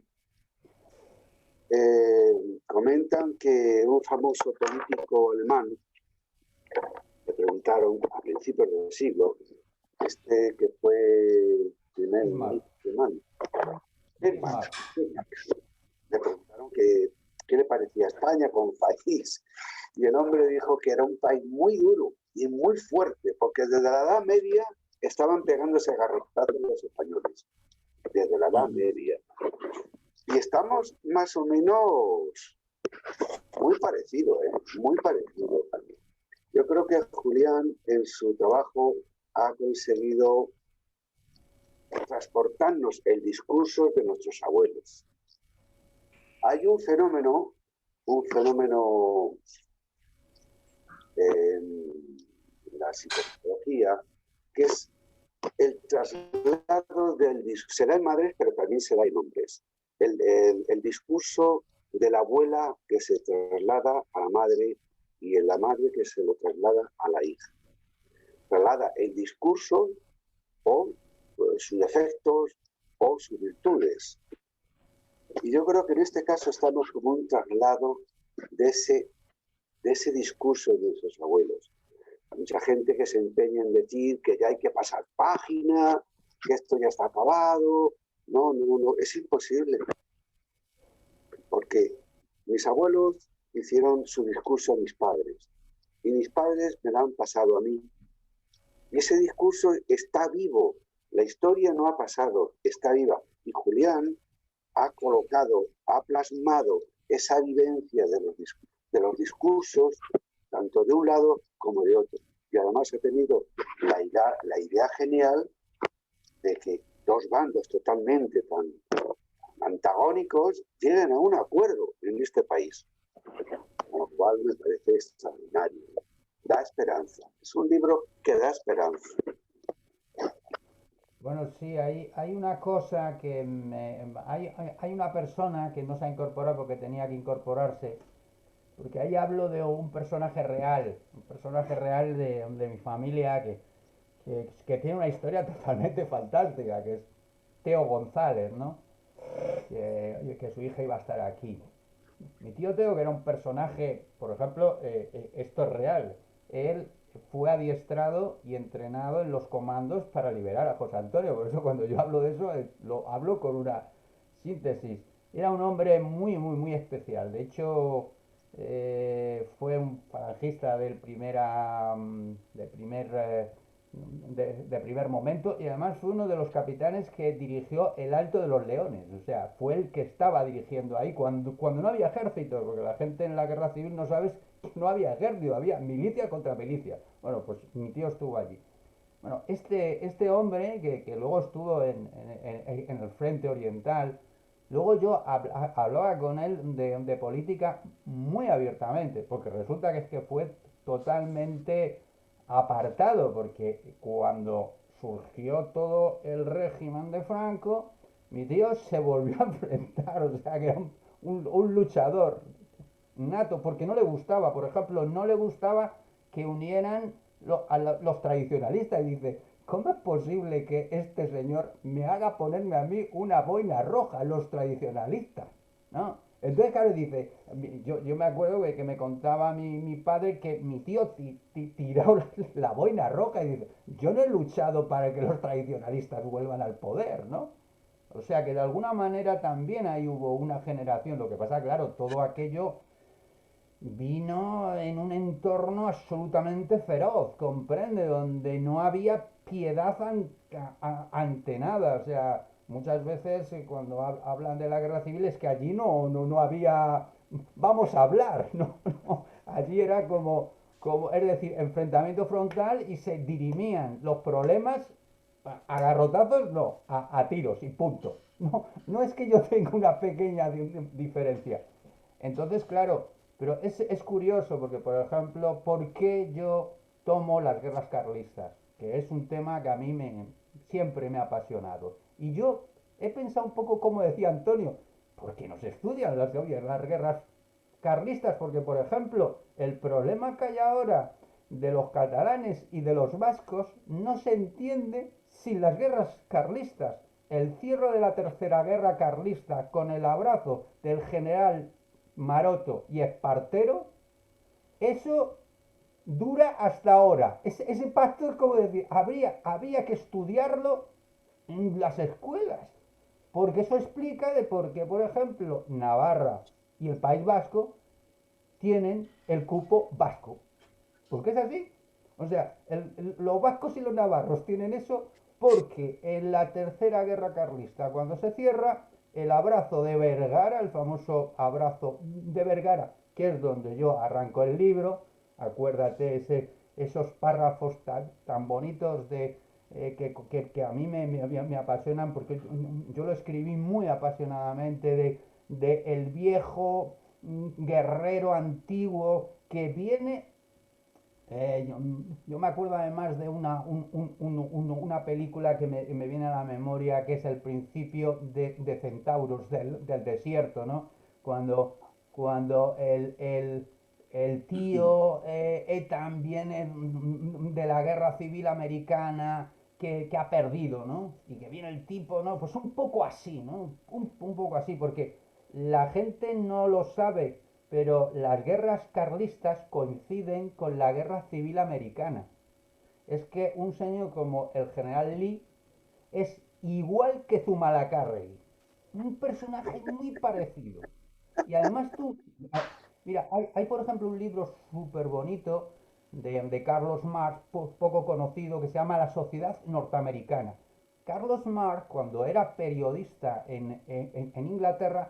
Comentan que un famoso político alemán, le preguntaron a principios del siglo, que fue primer ministro alemán, le preguntaron qué le parecía a España como país, y el hombre dijo que era un país muy duro y muy fuerte, porque desde la Edad Media estaban pegándose garrotazos los españoles, desde la Edad Media. Y estamos más o menos muy parecido, muy parecido a mí. Yo creo que Julián en su trabajo ha conseguido transportarnos el discurso de nuestros abuelos. Hay un fenómeno en la psicología, que es el traslado del discurso. Será en madres, pero también será en hombres. El discurso de la abuela que se traslada a la madre, y en la madre que se lo traslada a la hija. Traslada el discurso o sus defectos, o sus virtudes. Y yo creo que en este caso estamos como un traslado de ese discurso de nuestros abuelos. Hay mucha gente que se empeña en decir que ya hay que pasar página, que esto ya está acabado. No, no, no, es imposible. Porque mis abuelos hicieron su discurso a mis padres y mis padres me lo han pasado a mí. Y ese discurso está vivo. La historia no ha pasado, está viva. Y Julián ha colocado, ha plasmado esa vivencia de los discursos, tanto de un lado como de otro. Y además ha tenido la idea genial de que dos bandos totalmente tan antagónicos lleguen a un acuerdo en este país, con lo cual me parece extraordinario. Da esperanza. Es un libro que da esperanza. Bueno, sí, hay una cosa que hay una persona que no se ha incorporado porque tenía que incorporarse, porque ahí hablo de un personaje real de mi familia que tiene una historia totalmente fantástica, que es Teo González, ¿no? Que su hija iba a estar aquí. Mi tío Teo, que era un personaje, por ejemplo, esto es real, él fue adiestrado y entrenado en los comandos para liberar a José Antonio, por eso cuando yo hablo de eso, lo hablo con una síntesis. Era un hombre muy, muy, muy especial. De hecho, fue un falangista de primer momento, y además fue uno de los capitanes que dirigió el Alto de los Leones. O sea, fue el que estaba dirigiendo ahí cuando no había ejército, porque la gente en la guerra civil no sabes que no había ejército, había milicia contra milicia. Bueno, pues mi tío estuvo allí. Bueno, este hombre que luego estuvo en el frente oriental, luego yo hablaba con él de política muy abiertamente, porque resulta que es que fue totalmente apartado, porque cuando surgió todo el régimen de Franco, mi tío se volvió a enfrentar, o sea que era un luchador nato, porque no le gustaba, por ejemplo, no le gustaba que unieran los tradicionalistas. Y dice, ¿cómo es posible que este señor me haga ponerme a mí una boina roja, los tradicionalistas? ¿No? Entonces, claro, dice, yo me acuerdo que me contaba mi padre que mi tío tiró la boina roja y dice, yo no he luchado para que los tradicionalistas vuelvan al poder, ¿no? O sea que de alguna manera también ahí hubo una generación. Lo que pasa, claro, todo aquello vino en un entorno absolutamente feroz, comprende, donde no había piedad ante nada. O sea, muchas veces cuando hablan de la guerra civil es que allí no había, vamos a hablar, no. Allí era es decir, enfrentamiento frontal y se dirimían los problemas a garrotazos, no, a tiros y punto. No es que yo tenga una pequeña diferencia. Entonces, claro, pero es curioso porque, por ejemplo, ¿por qué yo tomo las guerras carlistas? Que es un tema que a mí siempre me ha apasionado. Y yo he pensado un poco como decía Antonio, ¿por qué no se estudian las guerras carlistas? Porque, por ejemplo, el problema que hay ahora de los catalanes y de los vascos no se entiende sin las guerras carlistas. El cierre de la tercera guerra carlista con el abrazo del general Maroto y Espartero, eso dura hasta ahora. Ese pacto es como decir, había que estudiarlo en las escuelas, porque eso explica de por qué, por ejemplo, Navarra y el País Vasco tienen el cupo vasco. Porque es así. O sea, los vascos y los navarros tienen eso porque en la tercera guerra carlista, cuando se cierra, el abrazo de Vergara, el famoso abrazo de Vergara, que es donde yo arranco el libro, acuérdate esos párrafos tan bonitos que a mí me apasionan, porque yo lo escribí muy apasionadamente de el viejo guerrero antiguo que viene. Yo me acuerdo además de una película que me viene a la memoria, que es el principio de Centauros del desierto, ¿no? Cuando el tío Ethan viene de la guerra civil americana, que ha perdido, ¿no? Y que viene el tipo, ¿no? Pues un poco así, ¿no? Un poco así, porque la gente no lo sabe, pero las guerras carlistas coinciden con la guerra civil americana. Es que un señor como el general Lee es igual que Zumalacárregui. Un personaje muy parecido. Y además tú, mira, hay por ejemplo un libro súper bonito de Carlos Marx, poco conocido, que se llama La Sociedad Norteamericana. Carlos Marx, cuando era periodista en Inglaterra,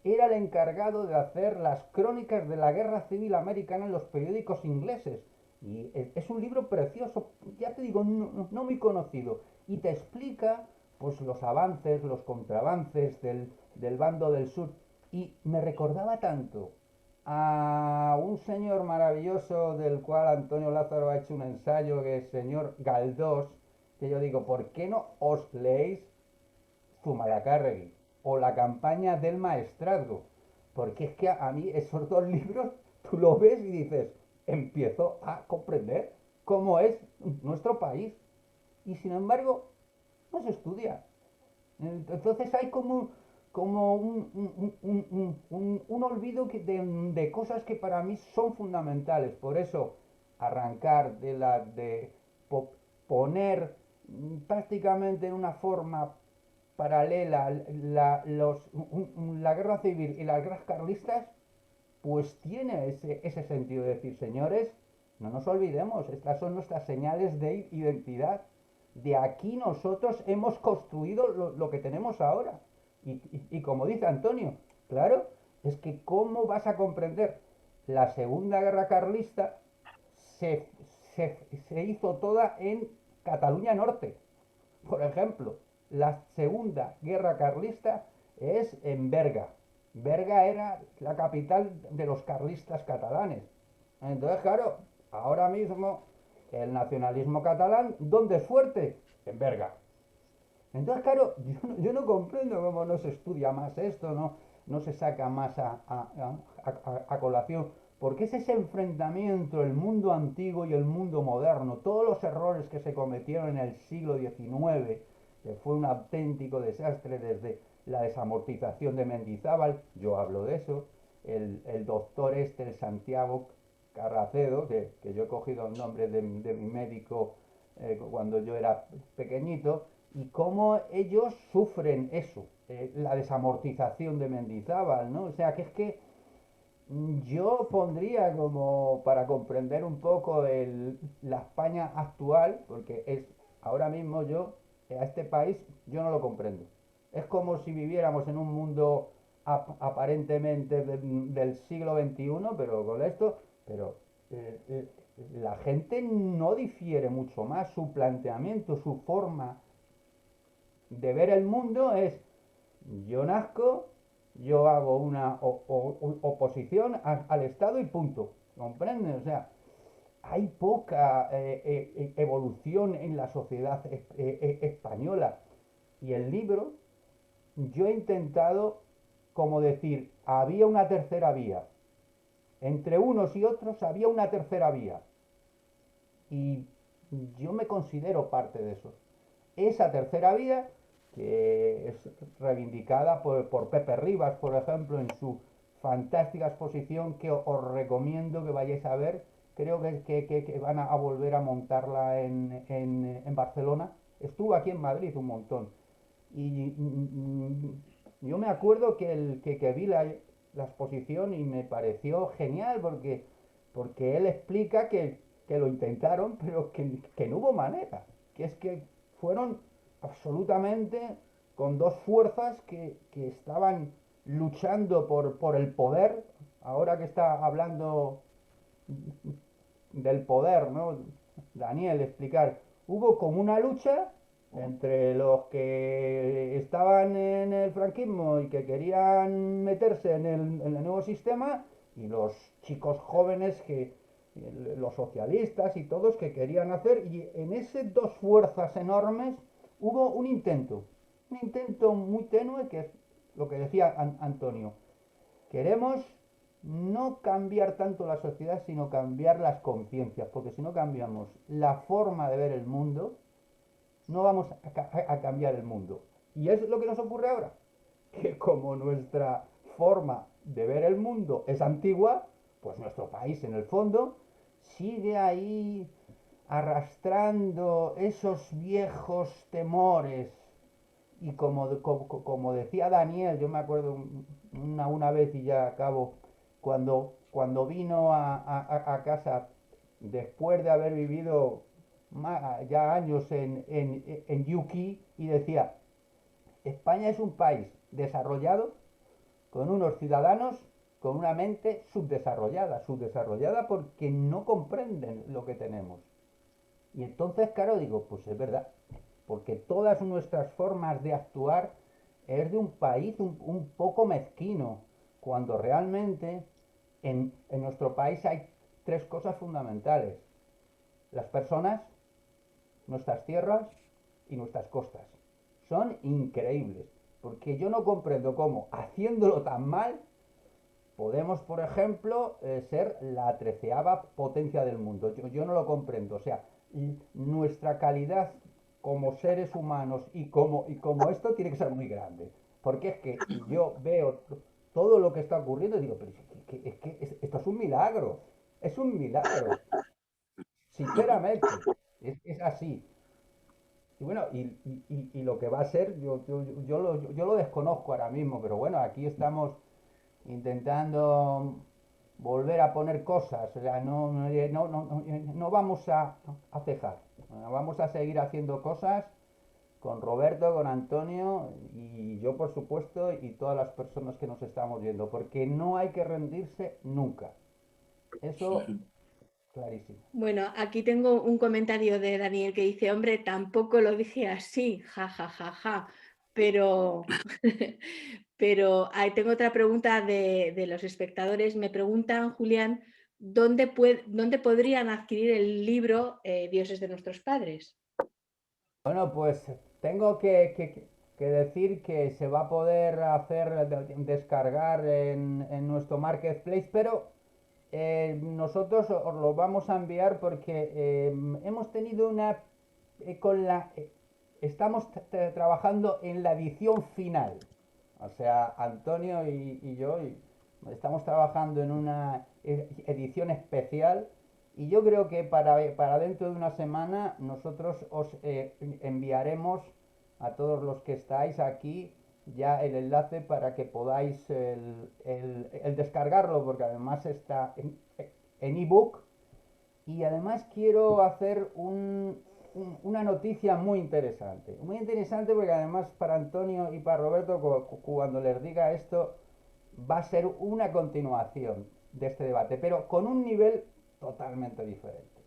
era el encargado de hacer las crónicas de la Guerra Civil Americana en los periódicos ingleses. Y es un libro precioso, ya te digo, no muy conocido. Y te explica pues los avances, los contraavances del bando del sur. Y me recordaba tanto a un señor maravilloso del cual Antonio Lázaro ha hecho un ensayo, que es el señor Galdós, que yo digo, ¿por qué no os leéis Zumalacárregui o la campaña del maestrazgo? Porque es que a mí esos dos libros tú lo ves y dices, empiezo a comprender cómo es nuestro país. Y sin embargo, no se estudia. Entonces hay como un olvido de cosas que para mí son fundamentales. Por eso, arrancar de poner prácticamente en una forma paralela la guerra civil y las guerras carlistas, pues tiene ese sentido de decir, señores, no nos olvidemos, estas son nuestras señales de identidad. De aquí nosotros hemos construido lo que tenemos ahora. Y como dice Antonio, claro, es que ¿cómo vas a comprender? La Segunda Guerra Carlista se, se hizo toda en Cataluña Norte. Por ejemplo, la Segunda Guerra Carlista es en Berga. Berga era la capital de los carlistas catalanes. Entonces, claro, ahora mismo el nacionalismo catalán, ¿dónde es fuerte? En Berga. Entonces, claro, yo no comprendo cómo no se estudia más esto, no se saca más a colación, porque es ese enfrentamiento, el mundo antiguo y el mundo moderno, todos los errores que se cometieron en el siglo XIX, que fue un auténtico desastre desde la desamortización de Mendizábal, yo hablo de eso, el doctor el Santiago Carracedo, que yo he cogido el nombre de mi médico cuando yo era pequeñito, y cómo ellos sufren eso, la desamortización de Mendizábal, ¿no? O sea, que es que yo pondría como para comprender un poco la España actual, porque es ahora mismo yo, a este país, yo no lo comprendo. Es como si viviéramos en un mundo aparentemente del siglo XXI, pero con esto, pero eh, eh, la gente no difiere mucho más, su planteamiento, su forma de ver el mundo es, yo nazco, yo hago una oposición al Estado y punto. ¿Comprende? O sea, hay poca evolución en la sociedad española. Y el libro, yo he intentado como decir, había una tercera vía. Entre unos y otros había una tercera vía. Y yo me considero parte de eso. Esa tercera vía, que es reivindicada por Pepe Rivas, por ejemplo, en su fantástica exposición que os recomiendo que vayáis a ver. Creo que van a volver a montarla en Barcelona. Estuvo aquí en Madrid un montón. Y yo me acuerdo que vi la exposición y me pareció genial porque él explica que lo intentaron, pero que no hubo manera. Que es que fueron absolutamente con dos fuerzas que estaban luchando por el poder. Ahora que está hablando del poder, ¿no? Daniel, explicar, hubo como una lucha entre los que estaban en el franquismo y que querían meterse en el nuevo sistema y los chicos jóvenes los socialistas y todos que querían hacer, y en esas dos fuerzas enormes hubo un intento muy tenue, que es lo que decía Antonio. Queremos no cambiar tanto la sociedad, sino cambiar las conciencias, porque si no cambiamos la forma de ver el mundo, no vamos a cambiar el mundo. Y es lo que nos ocurre ahora, que como nuestra forma de ver el mundo es antigua, pues nuestro país en el fondo sigue ahí arrastrando esos viejos temores. Y como decía Daniel, yo me acuerdo una vez y ya acabo, cuando vino a casa después de haber vivido ya años en Yuki y decía, España es un país desarrollado con unos ciudadanos con una mente subdesarrollada porque no comprenden lo que tenemos. Y entonces, claro, digo, pues es verdad, porque todas nuestras formas de actuar es de un país un poco mezquino, cuando realmente en nuestro país hay tres cosas fundamentales: las personas, nuestras tierras y nuestras costas. Son increíbles, porque yo no comprendo cómo, haciéndolo tan mal, podemos, por ejemplo, ser la 13ª potencia del mundo. Yo no lo comprendo. O sea, nuestra calidad como seres humanos y como esto tiene que ser muy grande. Porque es que yo veo todo lo que está ocurriendo y digo, pero esto es un milagro. Es un milagro. Sinceramente. Es así. Y bueno, y lo que va a ser, yo lo desconozco ahora mismo, pero bueno, aquí estamos intentando volver a poner cosas, o sea, no vamos a cejar, vamos a seguir haciendo cosas con Roberto, con Antonio y yo por supuesto y todas las personas que nos estamos viendo, porque no hay que rendirse nunca, eso clarísimo. Bueno, aquí tengo un comentario de Daniel que dice, hombre, tampoco lo dije así, ja, ja, ja, ja, pero, pero ahí tengo otra pregunta de los espectadores. Me preguntan, Julián, ¿dónde podrían adquirir el libro Dioses de nuestros padres? Bueno, pues tengo que decir que se va a poder hacer, descargar en nuestro marketplace, pero nosotros os lo vamos a enviar porque hemos tenido una con la estamos trabajando en la edición final. O sea, Antonio y yo estamos trabajando en una edición especial y yo creo que para dentro de una semana nosotros os enviaremos a todos los que estáis aquí ya el enlace para que podáis el descargarlo, porque además está en ebook. Y además quiero hacer una noticia muy interesante porque además para Antonio y para Roberto, cuando les diga esto, va a ser una continuación de este debate, pero con un nivel totalmente diferente.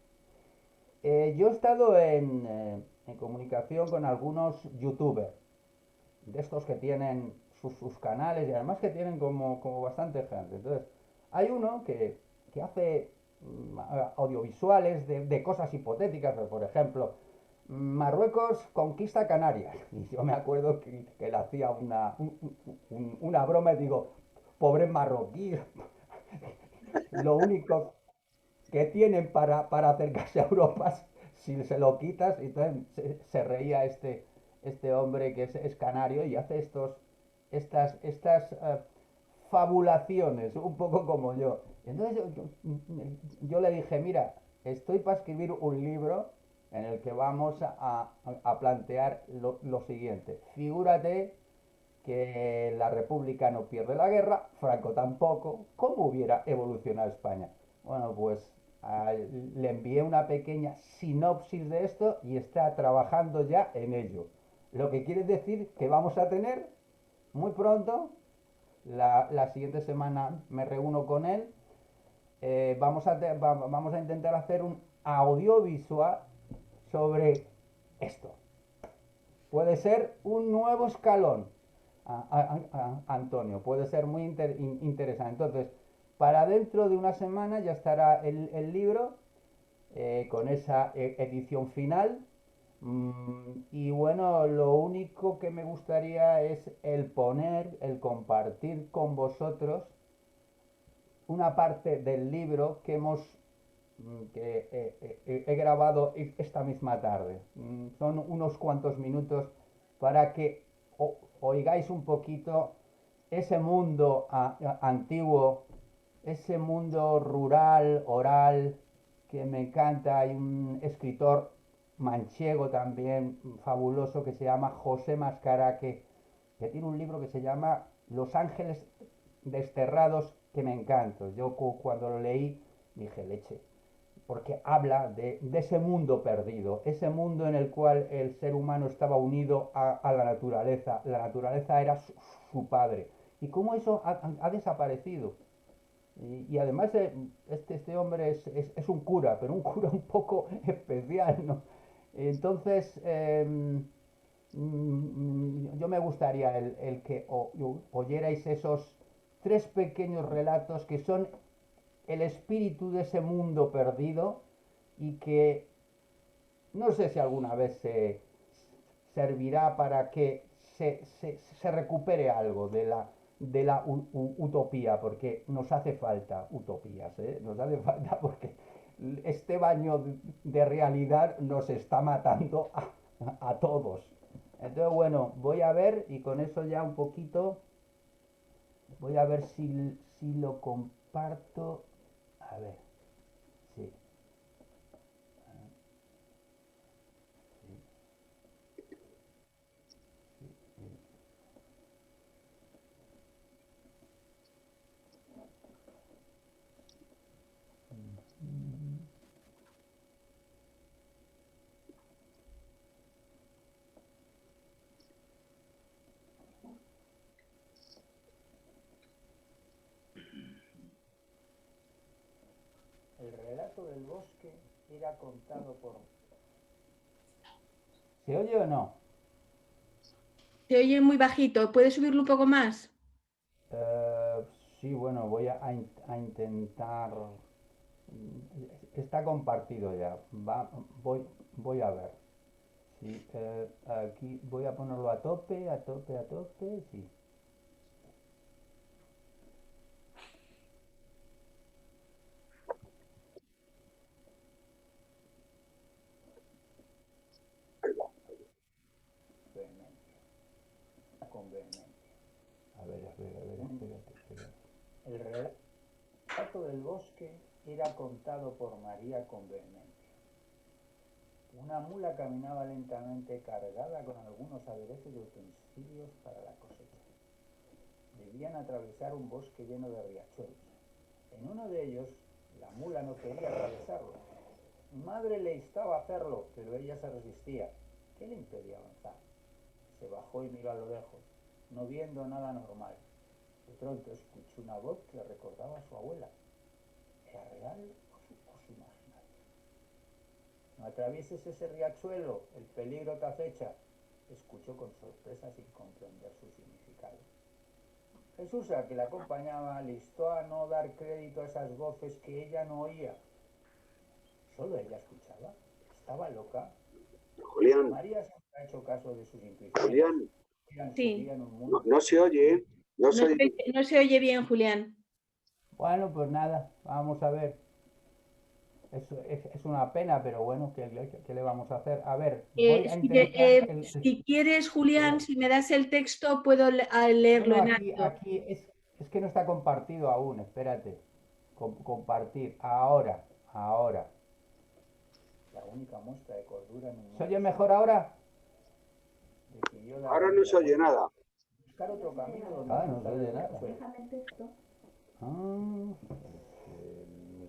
Yo he estado en comunicación con algunos youtubers, de estos que tienen sus canales y además que tienen como bastante gente. Entonces, hay uno que hace audiovisuales de cosas hipotéticas, por ejemplo, Marruecos conquista Canarias. Y yo me acuerdo que le hacía una broma y digo, pobre marroquí, lo único que tienen para acercarse a Europa, si se lo quitas, entonces se reía este hombre que es canario y hace estas fabulaciones, un poco como yo. Entonces yo le dije, mira, estoy para escribir un libro en el que vamos a plantear lo siguiente. Figúrate que la República no pierde la guerra, Franco tampoco, ¿cómo hubiera evolucionado España? Bueno, pues le envié una pequeña sinopsis de esto y está trabajando ya en ello. Lo que quiere decir que vamos a tener muy pronto, la siguiente semana me reúno con él, vamos a intentar hacer un audiovisual sobre esto. Puede ser un nuevo escalón, Antonio, puede ser muy interesante. Entonces, para dentro de una semana ya estará el libro con esa edición final. Y bueno, lo único que me gustaría es el compartir con vosotros una parte del libro que hemos que he grabado esta misma tarde. Son unos cuantos minutos para que oigáis un poquito ese mundo antiguo, ese mundo rural, oral, que me encanta. Hay un escritor manchego también fabuloso que se llama José Mascara, que tiene un libro que se llama Los Ángeles Desterrados, que me encanta. Yo cuando lo leí dije, leche, porque habla de ese mundo perdido, ese mundo en el cual el ser humano estaba unido a la naturaleza era su padre, y cómo eso ha desaparecido. Y además este hombre es un cura, pero un cura un poco especial, ¿no? Entonces, yo me gustaría el que oyerais esos tres pequeños relatos que son el espíritu de ese mundo perdido, y que no sé si alguna vez servirá para que se recupere algo de la utopía, porque nos hace falta utopías, ¿eh? Nos hace falta, porque este baño de realidad nos está matando a todos. Entonces, bueno, voy a ver, y con eso ya un poquito, voy a ver si lo comparto. A ver, sí. El relato del bosque era contado por... ¿Se oye o no? Se oye muy bajito. ¿Puedes subirlo un poco más? Eh, sí, bueno, a intentar... Está compartido ya. Voy a ver. Sí, aquí voy a ponerlo a tope, a tope, a tope. Sí. Vehemencia. Con vehemencia. A ver, espérate. El relato del bosque era contado por María con vehemencia. Una mula caminaba lentamente cargada con algunos aderezos y utensilios para la cosecha. Debían atravesar un bosque lleno de riachuelos. En uno de ellos, la mula no quería atravesarlo. Mi madre le instaba a hacerlo, pero ella se resistía. ¿Qué le impedía avanzar? Se bajó y miró a lo lejos, no viendo nada normal. De pronto escuchó una voz que le recordaba a su abuela. ¿Era real o su imaginario? No atravieses ese riachuelo, el peligro te acecha, escuchó con sorpresa sin comprender su significado. Jesús, que la acompañaba, le instó a no dar crédito a esas voces que ella no oía. Solo ella escuchaba. Estaba loca. Julián, María siempre ha hecho caso de sus intuiciones. Julián, Sí. no se oye, ¿eh? No se oye. No se oye bien, Julián. Bueno, pues nada, vamos a ver. Es una pena, pero bueno, ¿qué le vamos a hacer? A ver, voy a intentar... Si quieres, Julián, si me das el texto, puedo leerlo Bueno, en alto. aquí es que no está compartido aún, espérate. Compartir, ahora. La única muestra de cordura en un... ¿Se oye mejor ahora? Ahora no se oye nada. Buscar otro camino donde no se oye nada. Déjame el texto. No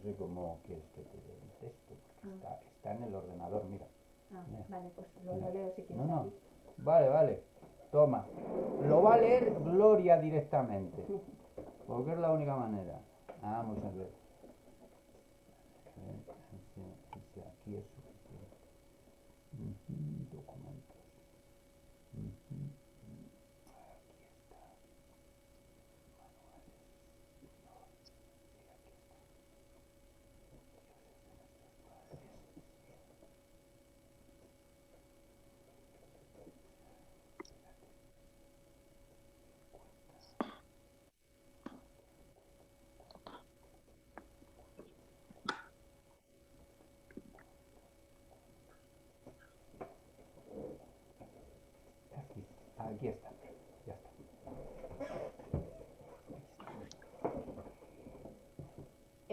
sé cómo quieres que te dé el texto, porque está en el ordenador, mira. Mira. Vale, pues lo leo si quieres. No. Vale. Toma. Lo va a leer Gloria directamente, porque es la única manera. Vamos a ver. Aquí es suficiente. Documentos. Aquí está.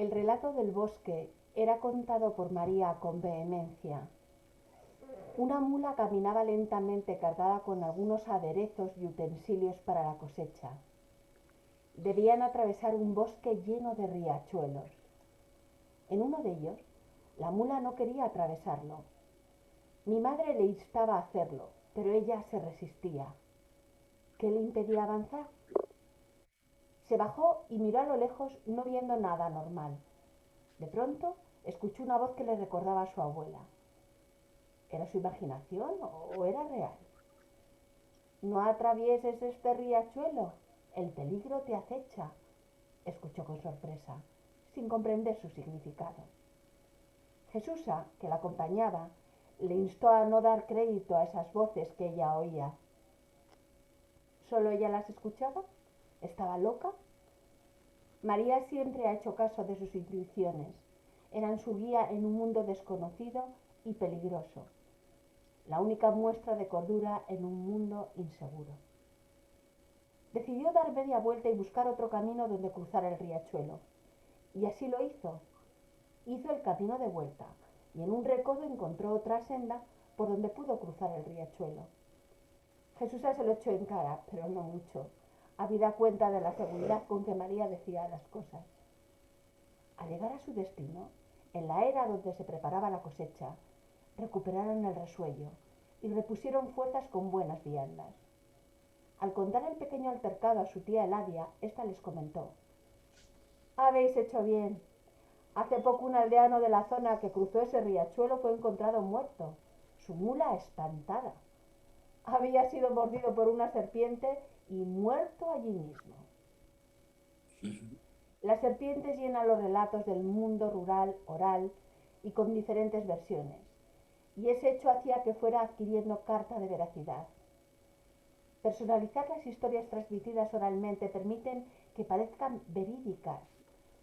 El relato del bosque era contado por María con vehemencia. Una mula caminaba lentamente cargada con algunos aderezos y utensilios para la cosecha. Debían atravesar un bosque lleno de riachuelos. En uno de ellos, la mula no quería atravesarlo. Mi madre le instaba a hacerlo, pero ella se resistía. ¿Qué le impedía avanzar? Se bajó y miró a lo lejos, no viendo nada anormal. De pronto, escuchó una voz que le recordaba a su abuela. ¿Era su imaginación o era real? No atravieses este riachuelo, el peligro te acecha, escuchó con sorpresa, sin comprender su significado. Jesusa, que la acompañaba, le instó a no dar crédito a esas voces que ella oía. ¿Solo ella las escuchaba? ¿Estaba loca? María siempre ha hecho caso de sus intuiciones. Eran su guía en un mundo desconocido y peligroso. La única muestra de cordura en un mundo inseguro. Decidió dar media vuelta y buscar otro camino donde cruzar el riachuelo. Y así lo hizo. Hizo el camino de vuelta y en un recodo encontró otra senda por donde pudo cruzar el riachuelo. Jesús se lo echó en cara, pero no mucho, habida cuenta de la seguridad con que María decía las cosas. Al llegar a su destino, en la era donde se preparaba la cosecha, recuperaron el resuello y repusieron fuerzas con buenas viandas. Al contar el pequeño altercado a su tía Eladia, ésta les comentó: «Habéis hecho bien. Hace poco un aldeano de la zona que cruzó ese riachuelo fue encontrado muerto, su mula espantada. Había sido mordido por una serpiente y muerto allí mismo». Las serpientes llenan los relatos del mundo rural oral y con diferentes versiones, y ese hecho hacía que fuera adquiriendo carta de veracidad. Personalizar las historias transmitidas oralmente permiten que parezcan verídicas,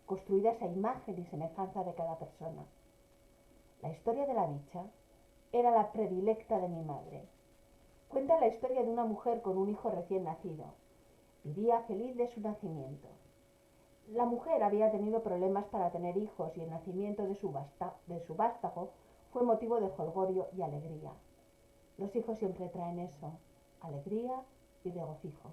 construidas a imagen y semejanza de cada persona. La historia de la bicha era la predilecta de mi madre. Cuenta la historia de una mujer con un hijo recién nacido. Vivía feliz de su nacimiento. La mujer había tenido problemas para tener hijos y el nacimiento de su vástago fue motivo de jolgorio y alegría. Los hijos siempre traen eso, alegría y regocijo.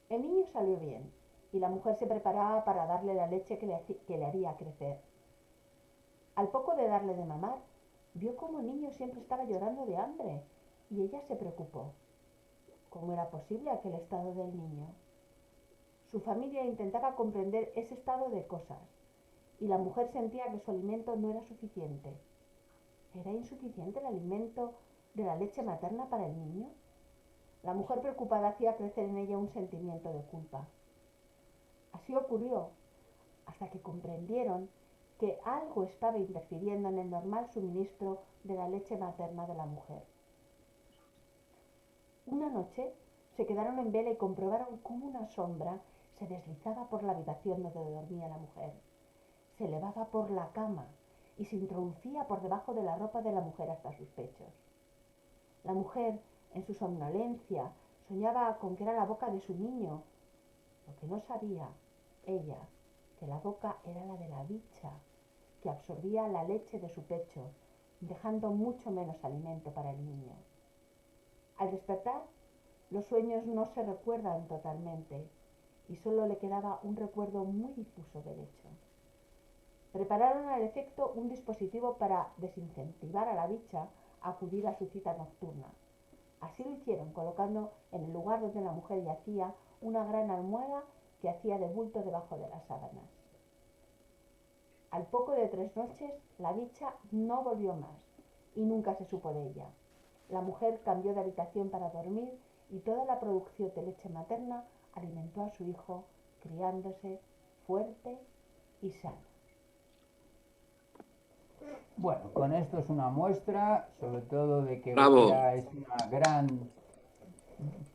El niño salió bien y la mujer se preparaba para darle la leche que le haría crecer. Al poco de darle de mamar, vio cómo el niño siempre estaba llorando de hambre y ella se preocupó. ¿Cómo era posible aquel estado del niño? Su familia intentaba comprender ese estado de cosas y la mujer sentía que su alimento no era suficiente. ¿Era insuficiente el alimento de la leche materna para el niño? La mujer preocupada hacía crecer en ella un sentimiento de culpa. Así ocurrió hasta que comprendieron que algo estaba interfiriendo en el normal suministro de la leche materna de la mujer. Una noche se quedaron en vela y comprobaron cómo una sombra se deslizaba por la habitación donde dormía la mujer. Se elevaba por la cama y se introducía por debajo de la ropa de la mujer hasta sus pechos. La mujer, en su somnolencia, soñaba con que era la boca de su niño. Lo que no sabía ella, que la boca era la de la bicha, que absorbía la leche de su pecho, dejando mucho menos alimento para el niño. Al despertar, los sueños no se recuerdan totalmente y solo le quedaba un recuerdo muy difuso del hecho. Prepararon al efecto un dispositivo para desincentivar a la bicha a acudir a su cita nocturna. Así lo hicieron, colocando en el lugar donde la mujer yacía una gran almohada que hacía de bulto debajo de las sábanas. Al poco de 3 noches, la bicha no volvió más y nunca se supo de ella. La mujer cambió de habitación para dormir y toda la producción de leche materna alimentó a su hijo, criándose fuerte y sano. Bueno, con esto es una muestra, sobre todo de que Bravo. Gloria es una gran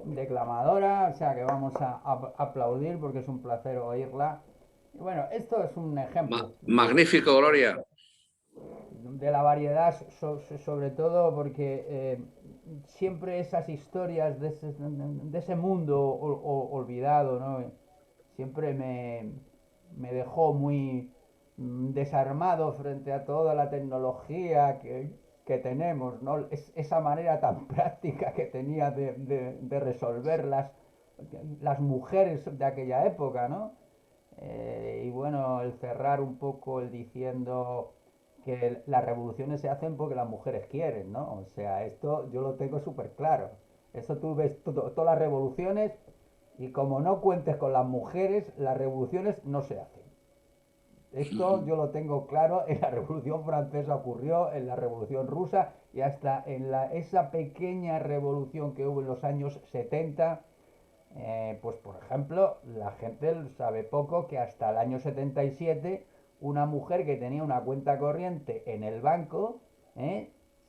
declamadora, o sea que vamos a aplaudir porque es un placer oírla. Y bueno, esto es un ejemplo Magnífico, Gloria. de la variedad, sobre todo porque siempre esas historias de ese mundo olvidado, ¿no? Siempre me dejó muy desarmado frente a toda la tecnología que tenemos, ¿no? Esa manera tan práctica que tenía de resolver las mujeres de aquella época, ¿no? Y bueno, el cerrar un poco el diciendo que las revoluciones se hacen porque las mujeres quieren, ¿no? O sea, esto yo lo tengo súper claro. Eso tú ves todas las revoluciones y como no cuentes con las mujeres, las revoluciones no se hacen. Esto yo lo tengo claro, en la Revolución Francesa ocurrió, en la Revolución Rusa y hasta en esa pequeña revolución que hubo en los años 70. Pues por ejemplo, la gente sabe poco que hasta el año 77 una mujer que tenía una cuenta corriente en el banco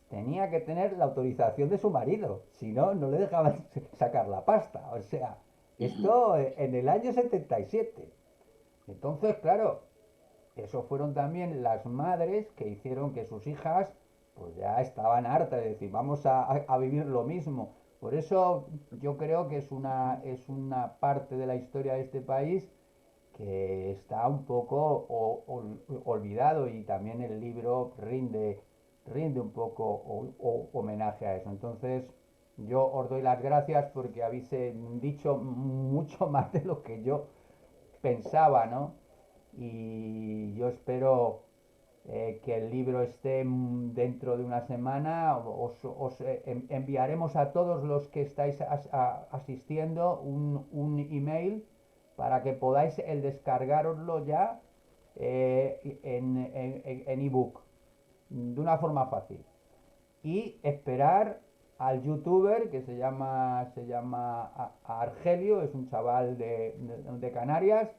tenía que tener la autorización de su marido, si no, no le dejaban sacar la pasta. O sea, esto en el año 77. Entonces, claro, eso fueron también las madres que hicieron que sus hijas pues ya estaban hartas de decir, vamos a vivir lo mismo. Por eso yo creo que es una parte de la historia de este país que está un poco olvidado y también el libro rinde un poco homenaje a eso. Entonces yo os doy las gracias porque habéis dicho mucho más de lo que yo pensaba, ¿no? Y yo espero que el libro esté dentro de una semana. Os enviaremos a todos los que estáis asistiendo un email para que podáis el descargaroslo ya en ebook de una forma fácil y esperar al youtuber que se llama Argelio, es un chaval de Canarias,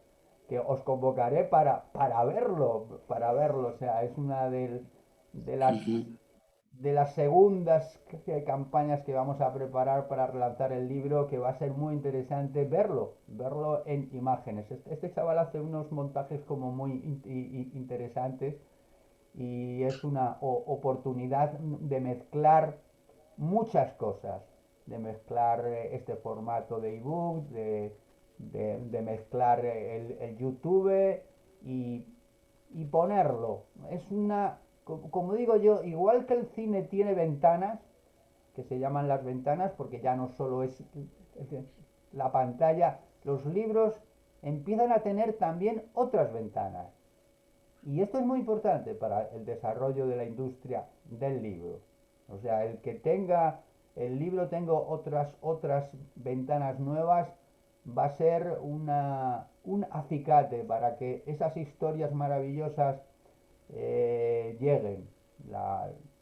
que os convocaré para verlo, o sea, es una de las de las segundas campañas que vamos a preparar para relanzar el libro, que va a ser muy interesante verlo en imágenes. Este chaval hace unos montajes como muy interesantes y es una oportunidad de mezclar muchas cosas, de mezclar este formato de ebook, de mezclar el YouTube y, y ponerlo. Es una, como digo yo, igual que el cine tiene ventanas, que se llaman las ventanas, porque ya no solo es la pantalla, los libros empiezan a tener también otras ventanas. Y esto es muy importante para el desarrollo de la industria del libro. O sea, el que tenga el libro tenga otras ventanas nuevas va a ser un acicate para que esas historias maravillosas lleguen.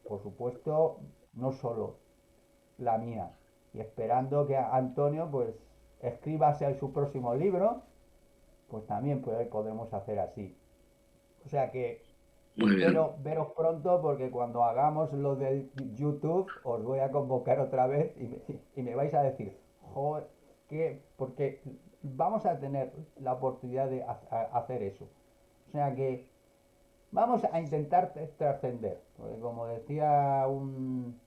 Por supuesto, no solo la mía. Y esperando que Antonio pues escriba su próximo libro, pues también podemos hacer así. O sea que espero veros pronto porque cuando hagamos lo de YouTube os voy a convocar otra vez y me vais a decir, joder, porque vamos a tener la oportunidad de hacer eso. O sea que vamos a intentar trascender. Porque como decía un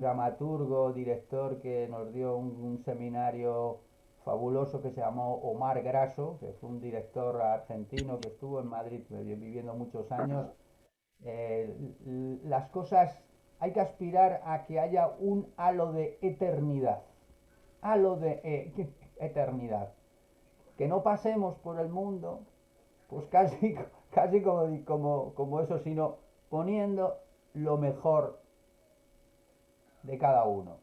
dramaturgo, director que nos dio un seminario fabuloso que se llamó Omar Grasso, que fue un director argentino que estuvo en Madrid viviendo muchos años. Las cosas hay que aspirar a que haya un halo de eternidad, eternidad, que no pasemos por el mundo pues casi como eso, sino poniendo lo mejor de cada uno.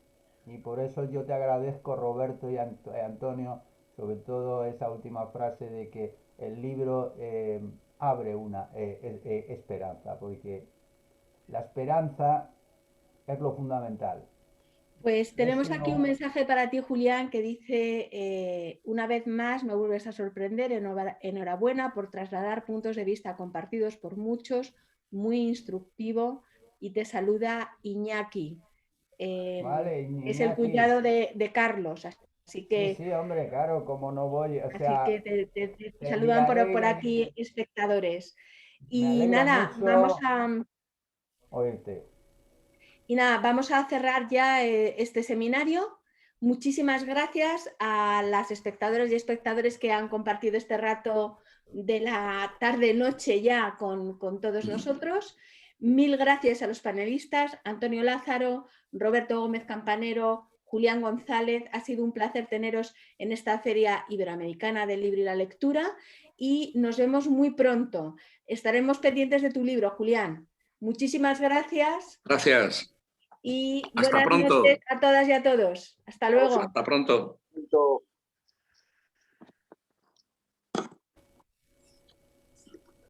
Y por eso yo te agradezco, Roberto y Antonio, sobre todo esa última frase de que el libro abre una esperanza, porque la esperanza es lo fundamental. Pues tenemos aquí un mensaje para ti, Julián, que dice, una vez más me vuelves a sorprender, enhorabuena por trasladar puntos de vista compartidos por muchos, muy instructivo, y te saluda Iñaki. Vale, Iñaki. Es el cuñado de Carlos, así que... Sí, hombre, claro, como no voy, o sea... Así que te saludan por aquí espectadores. Y nada, vamos a... oírte. Y nada, vamos a cerrar ya este seminario. Muchísimas gracias a las espectadoras y espectadores que han compartido este rato de la tarde-noche ya con todos nosotros. Mil gracias a los panelistas, Antonio Lázaro, Roberto Gómez Campanero, Julián González. Ha sido un placer teneros en esta Feria Iberoamericana del Libro y la Lectura y nos vemos muy pronto. Estaremos pendientes de tu libro, Julián. Muchísimas gracias. Gracias. Y hasta buenas pronto. noches a todas y a todos. Hasta luego. Hasta pronto.